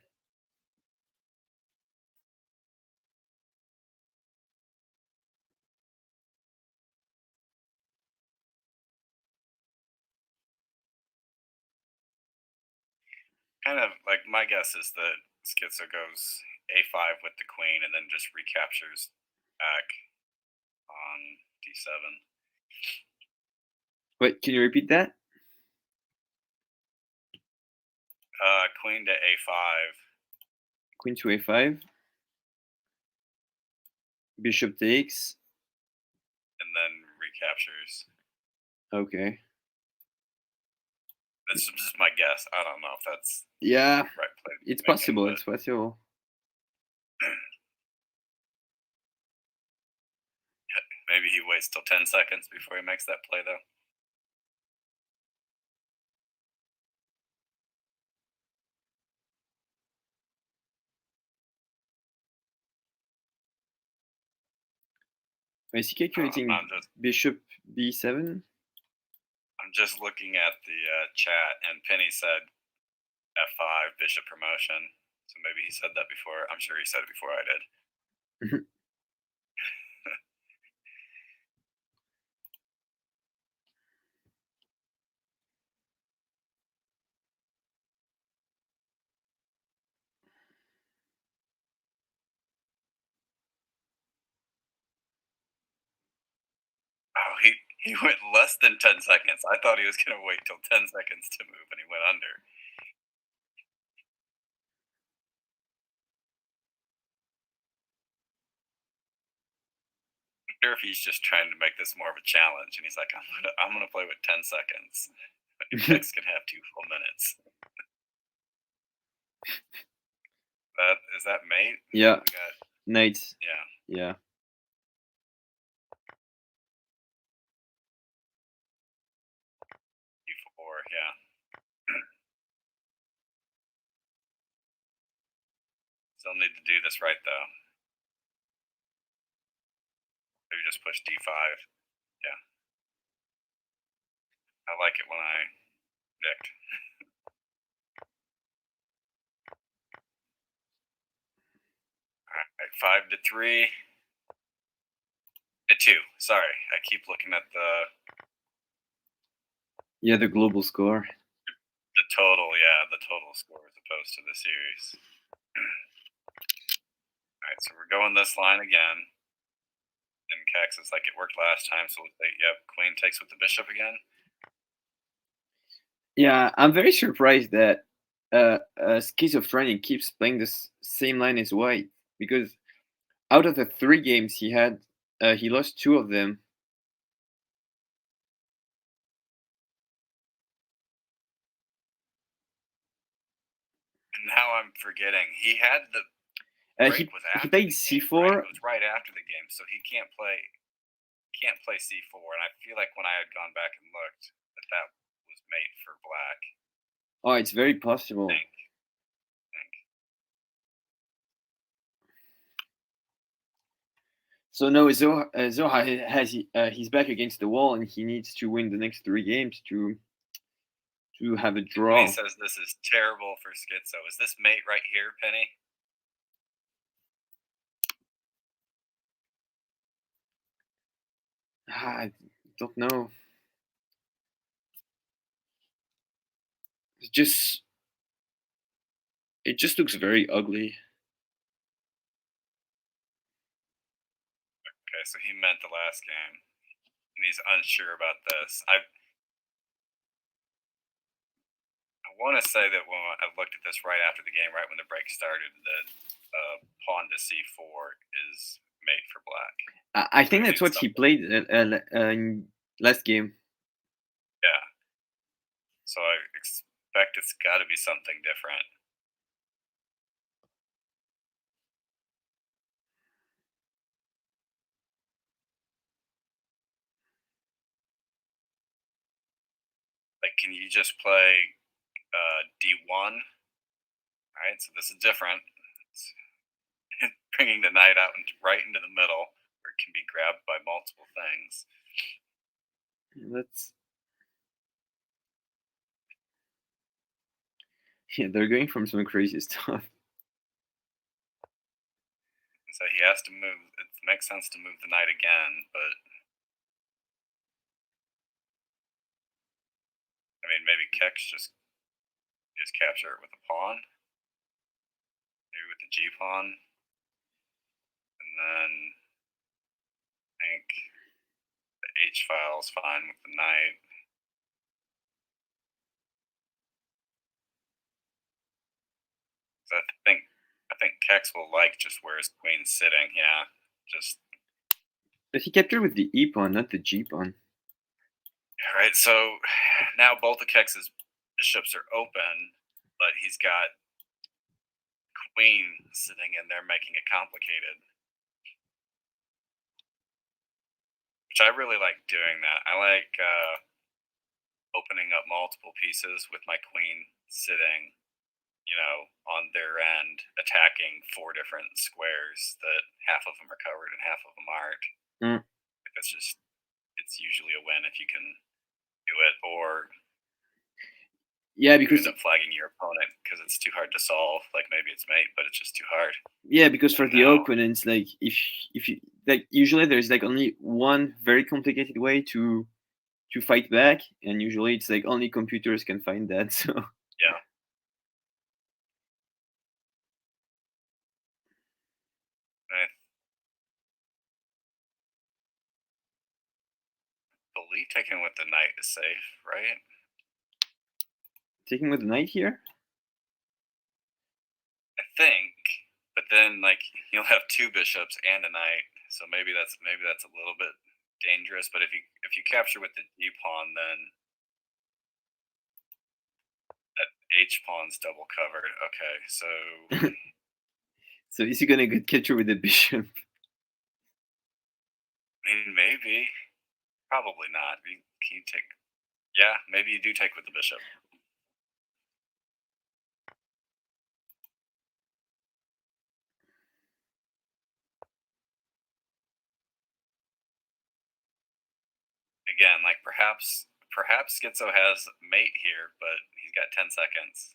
Kind of like my guess is that Schizo goes a5 with the queen and then just recaptures back on d7. Wait, can you repeat that? Queen to a5. Queen to a5. Bishop takes. And then recaptures. Okay. This is just my guess. I don't know if that's yeah. Right play. It's possible. It's possible. Maybe he waits till 10 seconds before he makes that play, though. Is he calculating bishop b7? I'm just looking at the chat, and Penny said f5, bishop promotion. So maybe he said that before. I'm sure he said it before I did. Oh, he went less than 10 seconds. I thought he was going to wait till 10 seconds to move, and he went under. I wonder if he's just trying to make this more of a challenge, and he's like, I'm gonna play with 10 seconds. Kex can have 2 full minutes. Is that mate? Yeah. Knights. Yeah. E4, yeah. Still need to do this right, though. Maybe just push d5. Yeah. I like it when I predict. All right, 5-3. To 2. Sorry, I keep looking at the global score. The total, the total score as opposed to the series. All right, so we're going this line again. And Kex is like, it worked last time, so we'll say, yep, queen takes with the bishop again. Yeah, I'm very surprised that Schizophrenic keeps playing the same line as White, because out of the 3 games he had, he lost 2 of them. Now I'm forgetting. He had the break was after he played c4. Right? It was right after the game, so he can't play c4. And I feel like when I had gone back and looked, that was mate for black. Oh, it's very possible. Think. So no, Zoha has he's back against the wall, and he needs to win the next 3 games to have a draw. Penny says this is terrible for Schizo. Is this mate right here, Penny? I don't know. It just looks very ugly. Okay, so he meant the last game, and he's unsure about this. I want to say that when I looked at this right after the game, right when the break started, that pawn to c4 is mate for black. I think that's what he played in last game. Yeah. So I expect it's got to be something different. Like, can you just play D1? All right, so this is different. It's bringing the knight out right into the middle, where it can be grabbed by multiple things. They're going from some crazy stuff. So he has to move. It makes sense to move the knight again, but I mean, maybe Kex just capture it with a pawn, maybe with the G pawn, and then I think the H file is fine with the knight. So I think Kex will like just where his queen's sitting. Yeah, just. But he captured with the E pawn, not the G pawn. All right, so now both of Kex's bishops are open, but he's got queen sitting in there, making it complicated. Which I really like doing that. I like opening up multiple pieces with my queen sitting, on their end, attacking 4 different squares that half of them are covered and half of them aren't. It's usually a win if you can do it, or because you end up flagging your opponent because it's too hard to solve. Like maybe it's mate, but it's just too hard. Yeah, because for the opponents, like if you like, usually there's like only one very complicated way to fight back, and usually it's like only computers can find that. So yeah. I believe taking with the knight is safe, right? Taking with the knight here? I think, but then like you'll have 2 bishops and a knight, so maybe that's a little bit dangerous. But if you capture with the D pawn, then that H pawn's double covered. Okay, so so is he gonna get capture with the bishop? I mean, maybe, probably not. Can you take? Yeah, maybe you do take with the bishop. Again, like perhaps Schizo has mate here, but he's got 10 seconds.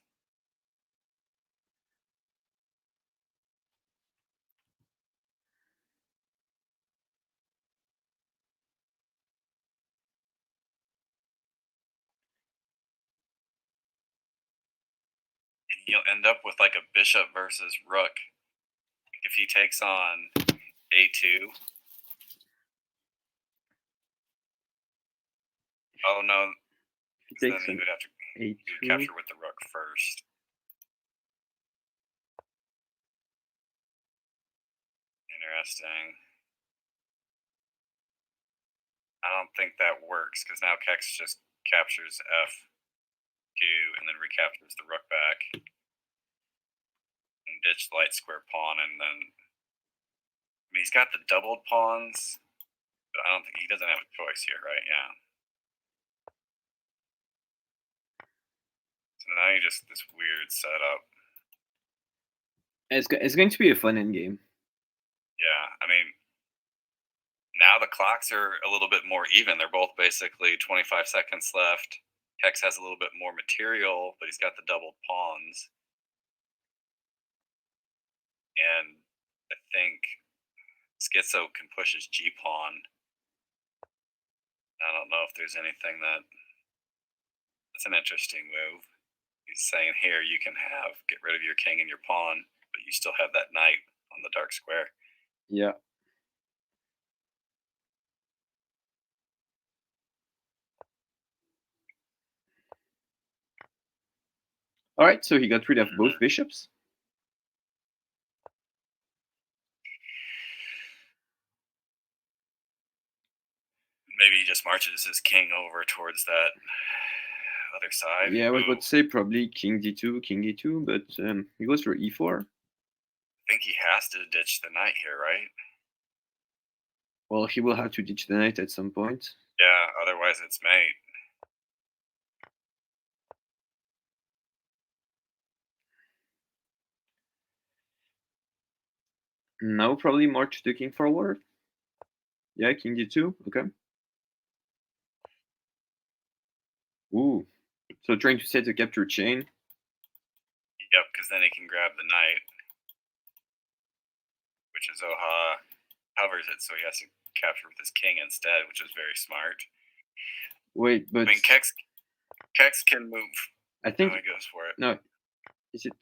And you'll end up with like a bishop versus rook. If he takes on A2. Oh no. Then he would have to capture with the rook first. Interesting. I don't think that works because now Kex just captures F2 and then recaptures the rook back and ditch the light square pawn, and then I mean he's got the doubled pawns, but I don't think he doesn't have a choice here, right? Yeah. So now you just this weird setup. It's going to be a fun endgame. Yeah, I mean, now the clocks are a little bit more even. They're both basically 25 seconds left. Kex has a little bit more material, but he's got the doubled pawns. And I think Schizo can push his G pawn. I don't know if there's anything that's an interesting move. He's saying here you can get rid of your king and your pawn, but you still have that knight on the dark square. Yeah. All right, so he got rid of both bishops. Maybe he just marches his king over towards that other side. Yeah, I was about Ooh, to say probably king d2, but he goes for e4. I think he has to ditch the knight here, right? Well, he will have to ditch the knight at some point. Yeah, otherwise it's mate. Now probably march the king forward. Yeah, king d2. Okay. Ooh. So trying to set a capture chain. Yep, because then he can grab the knight, which is Oha hovers it, so he has to capture with his king instead, which is very smart. Wait, but I mean, Kex can move. I think He goes for it. no. Is it?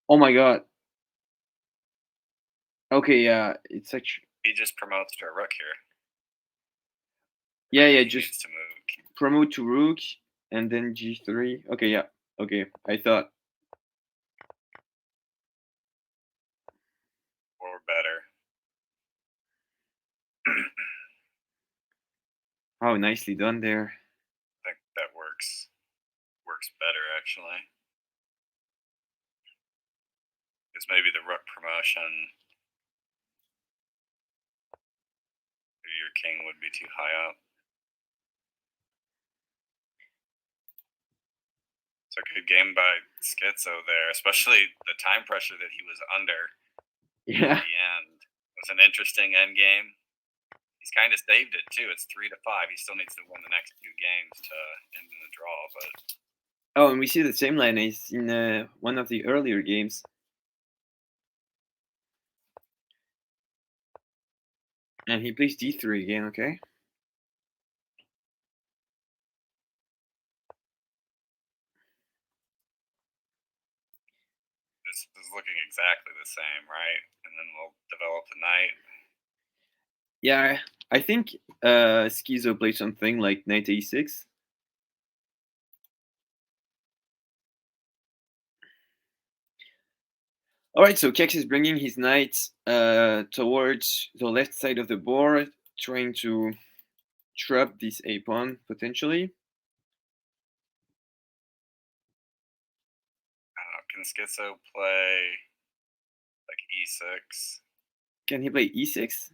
Oh my god. Okay, yeah, it's actually He just promotes to a rook here. yeah, He just needs to move. promote to rook and then g3. Okay, yeah. Okay, I thought. Or better. Oh, nicely done there. I think that works better actually. Because maybe the rook promotion, your king would be too high up. So good game by Schizo there, especially the time pressure that he was under Yeah. at the end. It was an interesting end game. He's kind of saved it too. It's 3-5. He still needs to win the next 2 games to end in a draw, but Oh, and we see the same line as in one of the earlier games. And he plays d3 again, okay? this is looking exactly the same, right? And then we'll develop the knight. Yeah, I think Schizo plays something like knight a6. All right, so Kex is bringing his knight towards the left side of the board, trying to trap this a pawn potentially. Can Schizo play like e6? Can he play e6?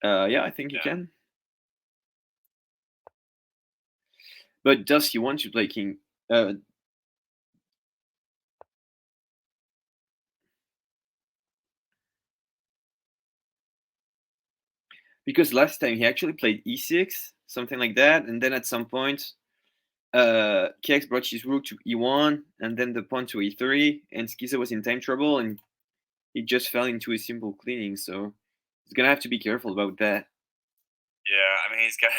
Yeah, I think he can. But does he want to play king? Because last time he actually played e6, something like that, and then at some point, Kex brought his rook to e1, and then the pawn to e3, and Schizo was in time trouble, and he just fell into a simple cleaning. So he's gonna have to be careful about that. Yeah, I mean he's got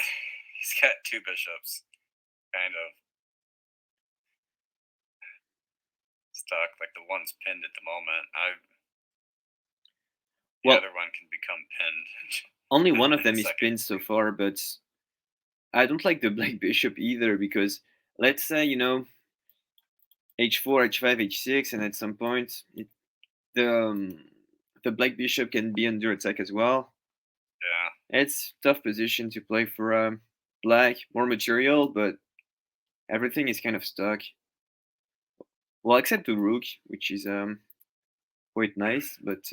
2 bishops, kind of stuck. Like the one's pinned at the moment. The Well, other one can become pinned. only one of them is Second. pinned so far, but I don't like the black bishop either because let's say h4, h5, h6, and at some point the the black bishop can be under attack as well. Yeah. It's tough position to play for black, more material, but everything is kind of stuck. Well, except the rook, which is quite nice, but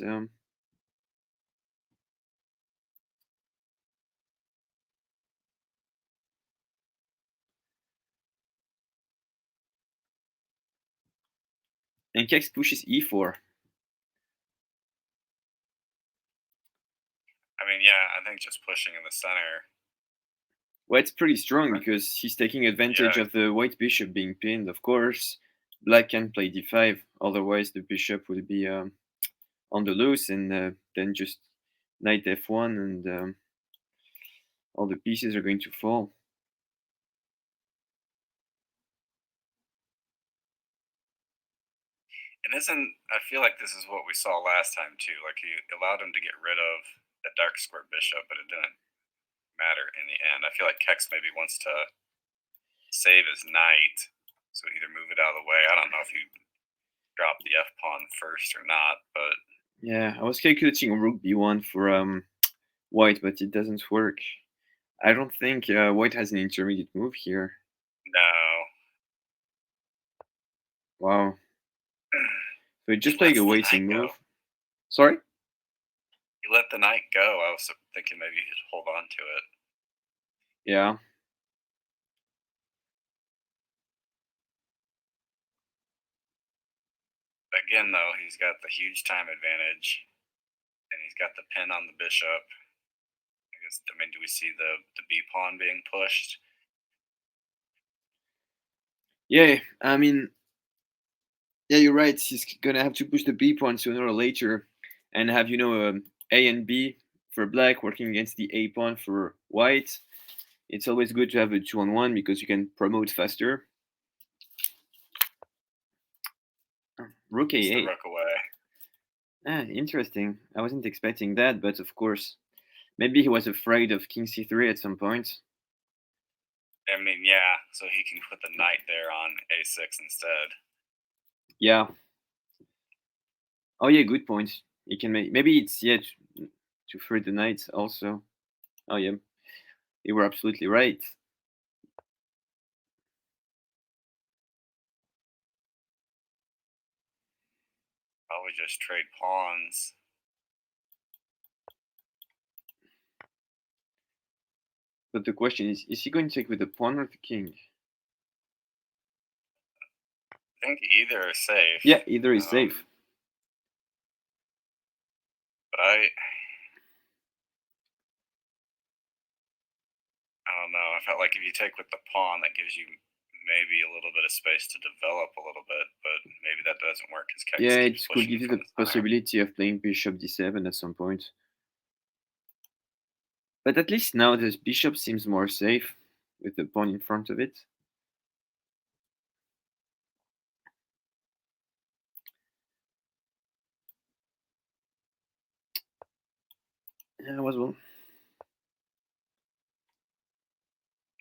and Kex pushes e4. I mean, yeah, I think just pushing in the center. Well, it's pretty strong because he's taking advantage of the white bishop being pinned. Of course, black can play d5, otherwise the bishop would be on the loose, and then just knight f1, and all the pieces are going to fall. And I feel like this is what we saw last time too. Like he allowed him to get rid of the dark square bishop, but it didn't matter in the end. I feel like Kex maybe wants to save his knight, so either move it out of the way. I don't know if you drop the f pawn first or not, but Yeah, I was calculating rook b1 for white, but it doesn't work. I don't think white has an intermediate move here. No. Wow. So just He playing a lets the waiting knight move. go. Sorry? He let the knight go. I was thinking maybe he'd hold on to it. Yeah. Again, though, he's got the huge time advantage, and he's got the pin on the bishop. I mean, do we see the b pawn being pushed? Yeah, I mean, yeah, you're right. He's gonna have to push the B pawn sooner or later, and have A and B for black working against the A pawn for white. It's always good to have a 2-on-1 because you can promote faster. Rook Puts the A8. rook away. Interesting. I wasn't expecting that, but of course, maybe he was afraid of King C3 at some point. I mean, yeah, so he can put the knight there on a6 instead. Yeah. Oh yeah, good point. He can make maybe it's to free the knight also. Oh yeah, you were absolutely right. Probably just trade pawns. But the question is he going to take with the pawn or the king? I think either is safe. Yeah, either is safe. But I don't know. I felt like if you take with the pawn, that gives you maybe a little bit of space to develop a little bit, but maybe that doesn't work because Kex Yeah, keeps it could pushing give you from the the center. possibility of playing bishop d7 at some point. But at least now the bishop seems more safe with the pawn in front of it. Yeah, was well.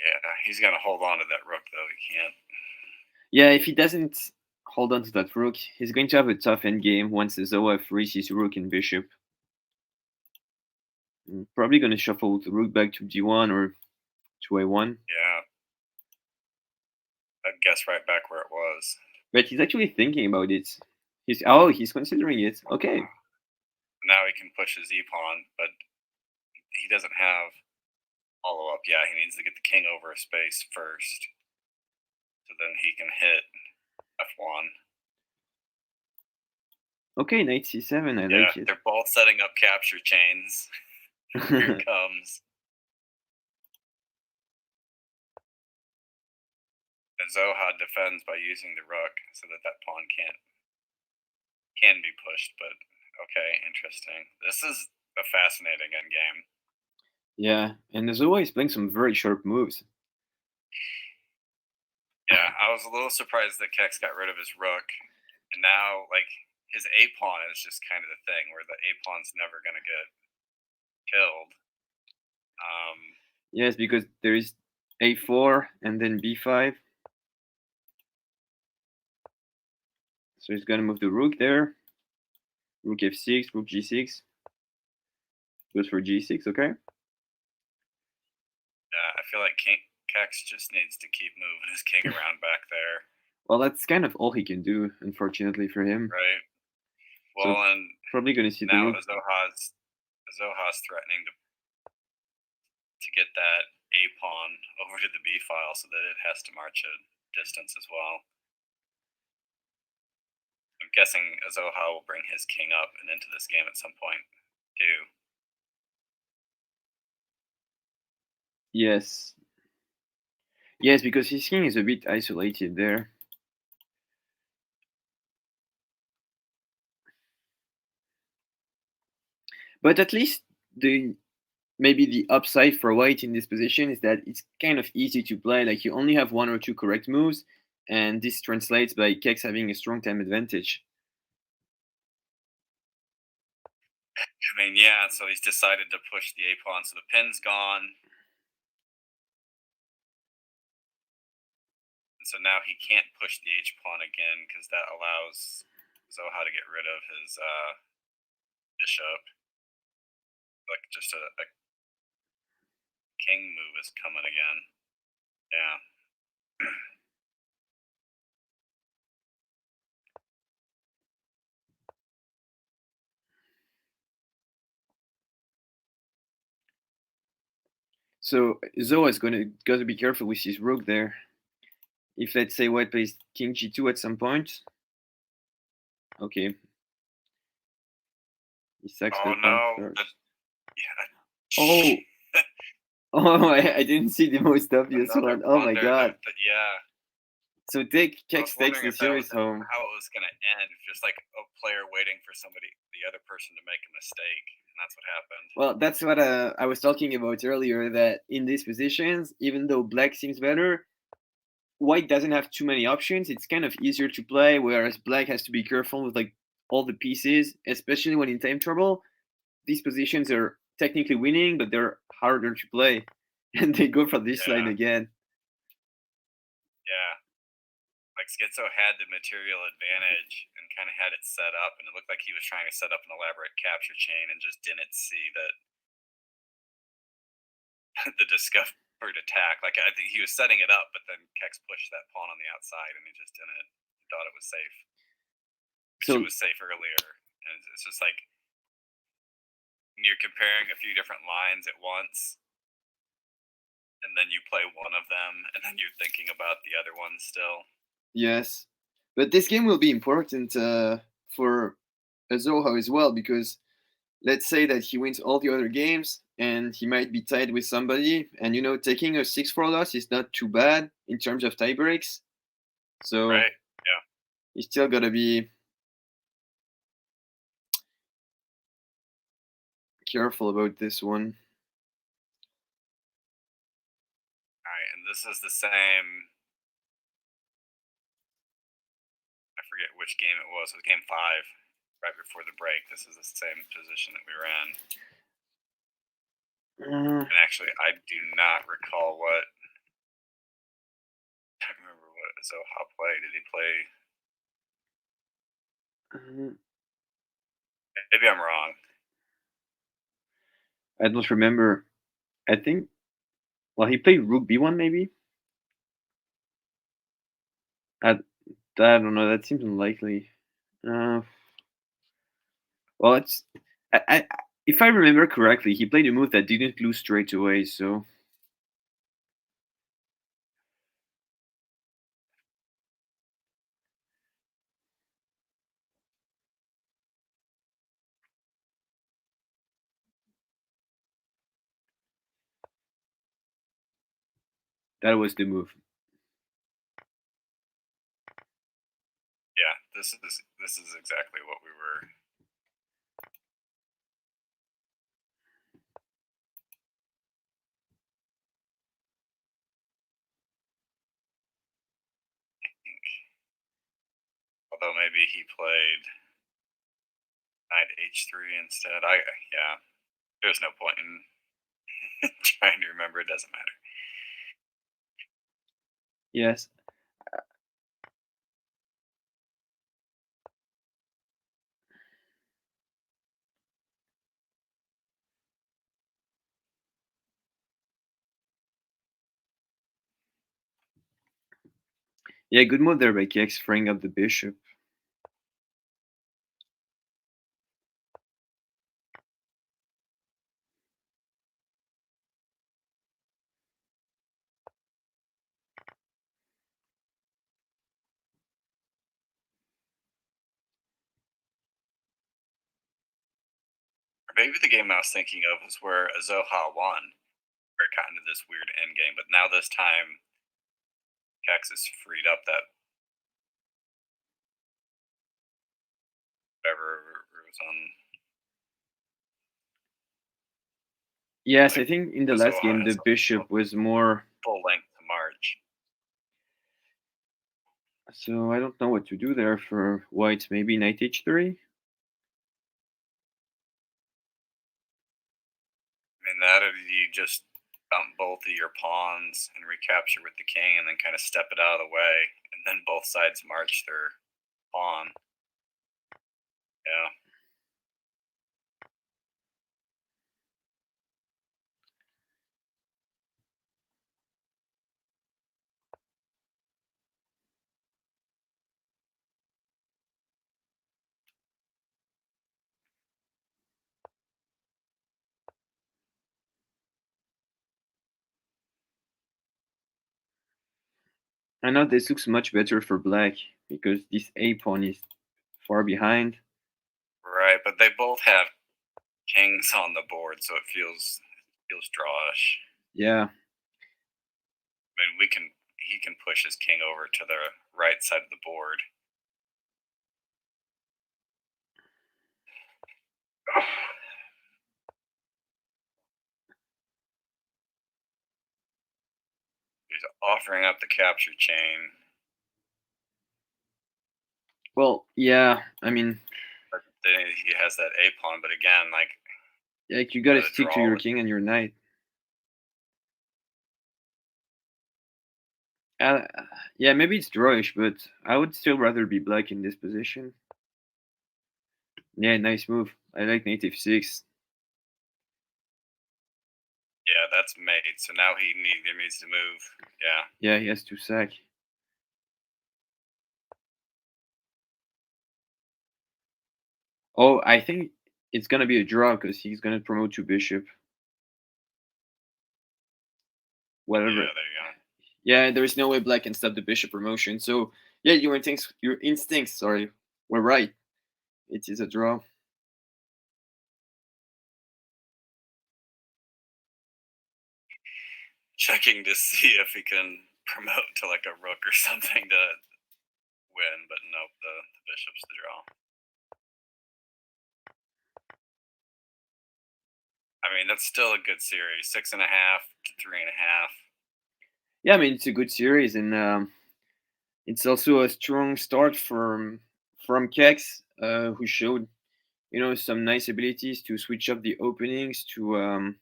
Yeah, he's gonna hold on to that rook though. He can't. Yeah, if he doesn't hold on to that rook, he's going to have a tough endgame once the Zoa frees his rook and bishop. Probably going to shuffle the rook back to d1 or to a1. Yeah, I'd guess right back where it was. But he's actually thinking about it. He's considering it. Okay. Now he can push his e pawn, but he doesn't have follow up. Yeah, he needs to get the king over a space first, so then he can hit f1. Okay, knight c7. I Yeah, like it. they're both setting up capture chains. Here it comes. And Zoha defends by using the rook so that that pawn can be pushed. But okay, interesting. This is a fascinating endgame. Yeah, and as always, playing some very sharp moves. Yeah, I was a little surprised that Kex got rid of his rook, and now like his a pawn is just kind of the thing where the a pawn's never going to get killed. Yes, because there is a4 and then b5. So he's gonna move the rook there. Rook f6, rook g6. Goes for g6, okay? Yeah, I feel like Kex just needs to keep moving his king around back there. Well, that's kind of all he can do, unfortunately for him. Right. Well, So and probably gonna see the now rook. Zoha's threatening to get that a pawn over to the b file so that it has to march a distance as well. I'm guessing Zoha will bring his king up and into this game at some point too. Yes. Yes, because his king is a bit isolated there. But at least maybe the upside for white in this position is that it's kind of easy to play. Like you only have one or two correct moves, and this translates by Kex having a strong time advantage. I mean, yeah, so he's decided to push the a pawn, so the pin's gone. And so now he can't push the h pawn again because that allows Zoha to get rid of his bishop. Like just a king move is coming again. Yeah. So Zoa is gotta be careful with his rook there. If let's say white plays king g2 at some point. Okay. He sacks Oh the pawn no. first. Yeah. Oh, oh! I didn't see the most obvious Another one. Oh my blunder. god! Yeah. So I Kex was takes wondering the if that was series home. how it was going to end. Just like a player waiting for the other person to make a mistake, and that's what happened. Well, that's what I was talking about earlier. That in these positions, even though black seems better, white doesn't have too many options. It's kind of easier to play, whereas black has to be careful with like all the pieces, especially when in time trouble. These positions are technically winning, but they're harder to play, and they go for this line Yeah. again. Yeah. Like Schizo had the material advantage and kind of had it set up, and it looked like he was trying to set up an elaborate capture chain and just didn't see that the discovered attack. Like I think he was setting it up, but then Kex pushed that pawn on the outside, and he just didn't. He thought it was safe, which it So was safe earlier, and it's just like you're comparing a few different lines at once, and then you play one of them, and then you're thinking about the other one still. yes, but this game will be important for Zoho as well because let's say that he wins all the other games and he might be tied with somebody, and taking a 6-4 loss is not too bad in terms of tie breaks. So Right. Yeah. you still gotta be careful about this one. All right, and this is the same. I forget which game it was. It was game 5, right before the break. This is the same position that we were in. And actually, I do not recall what. I can't remember what Zoha played. Did he play? Maybe I'm wrong. I don't remember. I think. Well, he played Rook B1 maybe. I don't know. That seems unlikely. Well, it's I if I remember correctly, he played a move that didn't lose straight away. So that was the move. Yeah, this is exactly what we were. Although maybe he played knight h3 instead. Yeah. There's no point in trying to remember. It doesn't matter. Yes. Yeah, good move there by Kex, freeing up the bishop. Maybe the game I was thinking of was where Zoha won, or kind of this weird end game. But now this time, Kex has freed up that whatever was on. Yes, Like, I think in the last Zoha game the has bishop was more. full length to march. So I don't know what to do there for white. Maybe knight h3. I mean, that or you just dump both of your pawns and recapture with the king, and then kind of step it out of the way, and then both sides march their pawn. Yeah. And now this looks much better for black because this a pawn is far behind. Right, but they both have kings on the board, so it feels drawish. Yeah. I mean, he can push his king over to the right side of the board. He's offering up the capture chain. Well, yeah. I mean, But then he has that a pawn, but again, like you gotta the stick to draw your with king and your knight. Yeah, maybe it's drawish, but I would still rather be black in this position. Yeah, nice move. I like knight f6. yeah, that's mate. So now he needs to move. Yeah. Yeah, he has to sack. Oh, I think it's gonna be a draw because he's gonna promote to bishop. Whatever. Yeah, there you go. Yeah, there is no way black can stop the bishop promotion. So yeah, your instincts, sorry, were right. It is a draw. Checking to see if he can promote to like a rook or something to win, but nope, the bishop's the draw. I mean, that's still a good series, 6.5 to 3.5. Yeah, I mean it's a good series, and it's also a strong start from Kex, who showed some nice abilities to switch up the openings, to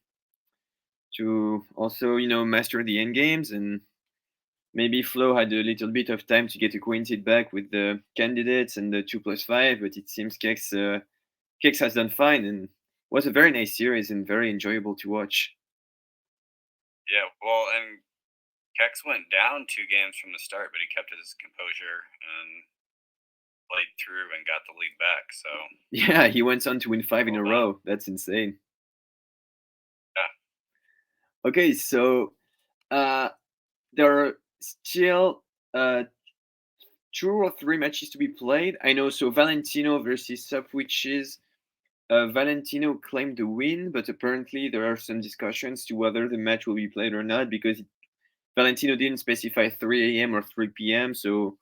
also master the end games, and maybe Flo had a little bit of time to get acquainted back with the candidates and the 2+5, but it seems Kex has done fine and was a very nice series and very enjoyable to watch. Yeah, well, and Kex went down 2 games from the start, but he kept his composure and played through and got the lead back. So Yeah, he went on to win 5 in well a done. row. That's insane. Yeah, Okay, so uh, there are still uh, 2 or 3 matches to be played. I know. So Valentino versus Subwitches. Valentino claimed the win, but apparently there are some discussions to whether the match will be played or not because Valentino didn't specify 3 a.m. or 3 p.m. So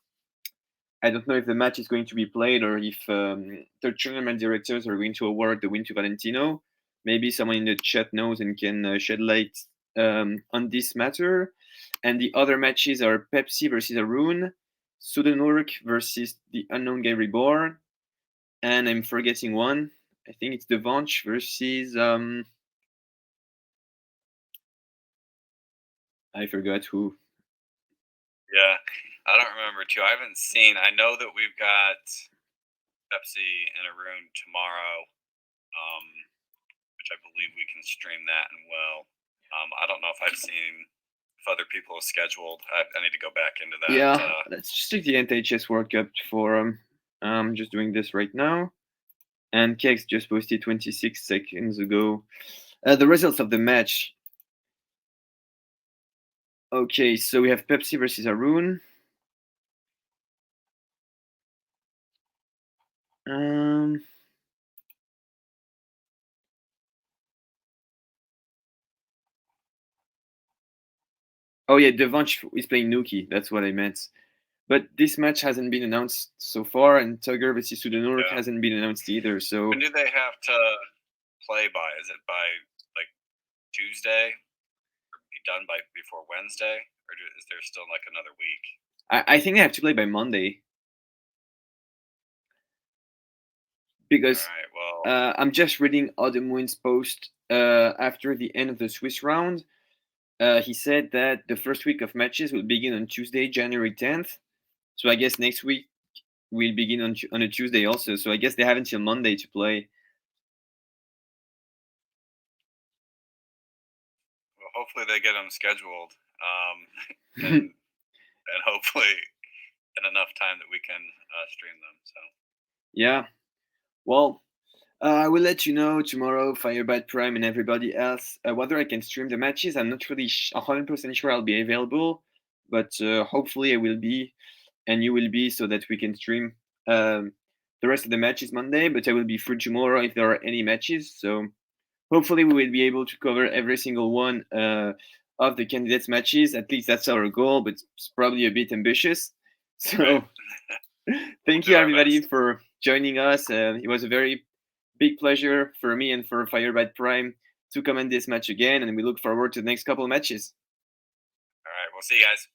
I don't know if the match is going to be played or if the tournament directors are going to award the win to Valentino. Maybe someone in the chat knows and can shed light on this matter. And the other matches are Pepsi versus Arun, Sudenurk versus the Unknown Guy Reborn, and I'm forgetting one. I think it's Devanch versus I forgot who. yeah. I don't remember too. I haven't seen. I know that we've got Pepsi and Arun tomorrow, um, which I believe we can stream that and well. I don't know if I've seen if other people have scheduled. I need to go back into that. Yeah, let's just take the Antichess World Cup forum. I'm just doing this right now. And Kex just posted 26 seconds ago the results of the match. Okay, so we have Pepsi versus Arun. Um, oh yeah, Devanch is playing Nuki. That's what I meant. But this match hasn't been announced so far, and Tugger versus Sudanurk Yeah. hasn't been announced either. So When do they have to play by? Is it by like Tuesday? Or be done by before Wednesday, or is there still like another week? I think they have to play by Monday All because right. Well, I'm just reading Autumnwind's post after the end of the Swiss round. He said that the first week of matches will begin on Tuesday, January 10th. So I guess next week will begin on a Tuesday also. So I guess they have until Monday to play. hopefully they get them scheduled, and hopefully in enough time that we can stream them. So Yeah. Well, I will let you know tomorrow, Firebite Prime and everybody else, whether I can stream the matches. I'm not really 100% sure I'll be available, but hopefully I will be, and you will be, so that we can stream um, the rest of the matches Monday. But I will be free tomorrow if there are any matches. So hopefully we will be able to cover every single one of the candidates matches. At least that's our goal, but it's probably a bit ambitious. So thank you everybody for joining us. It was a very big pleasure for me and for Firebite Prime to comment this match again, and we look forward to the next couple of matches. All right, we'll see you guys.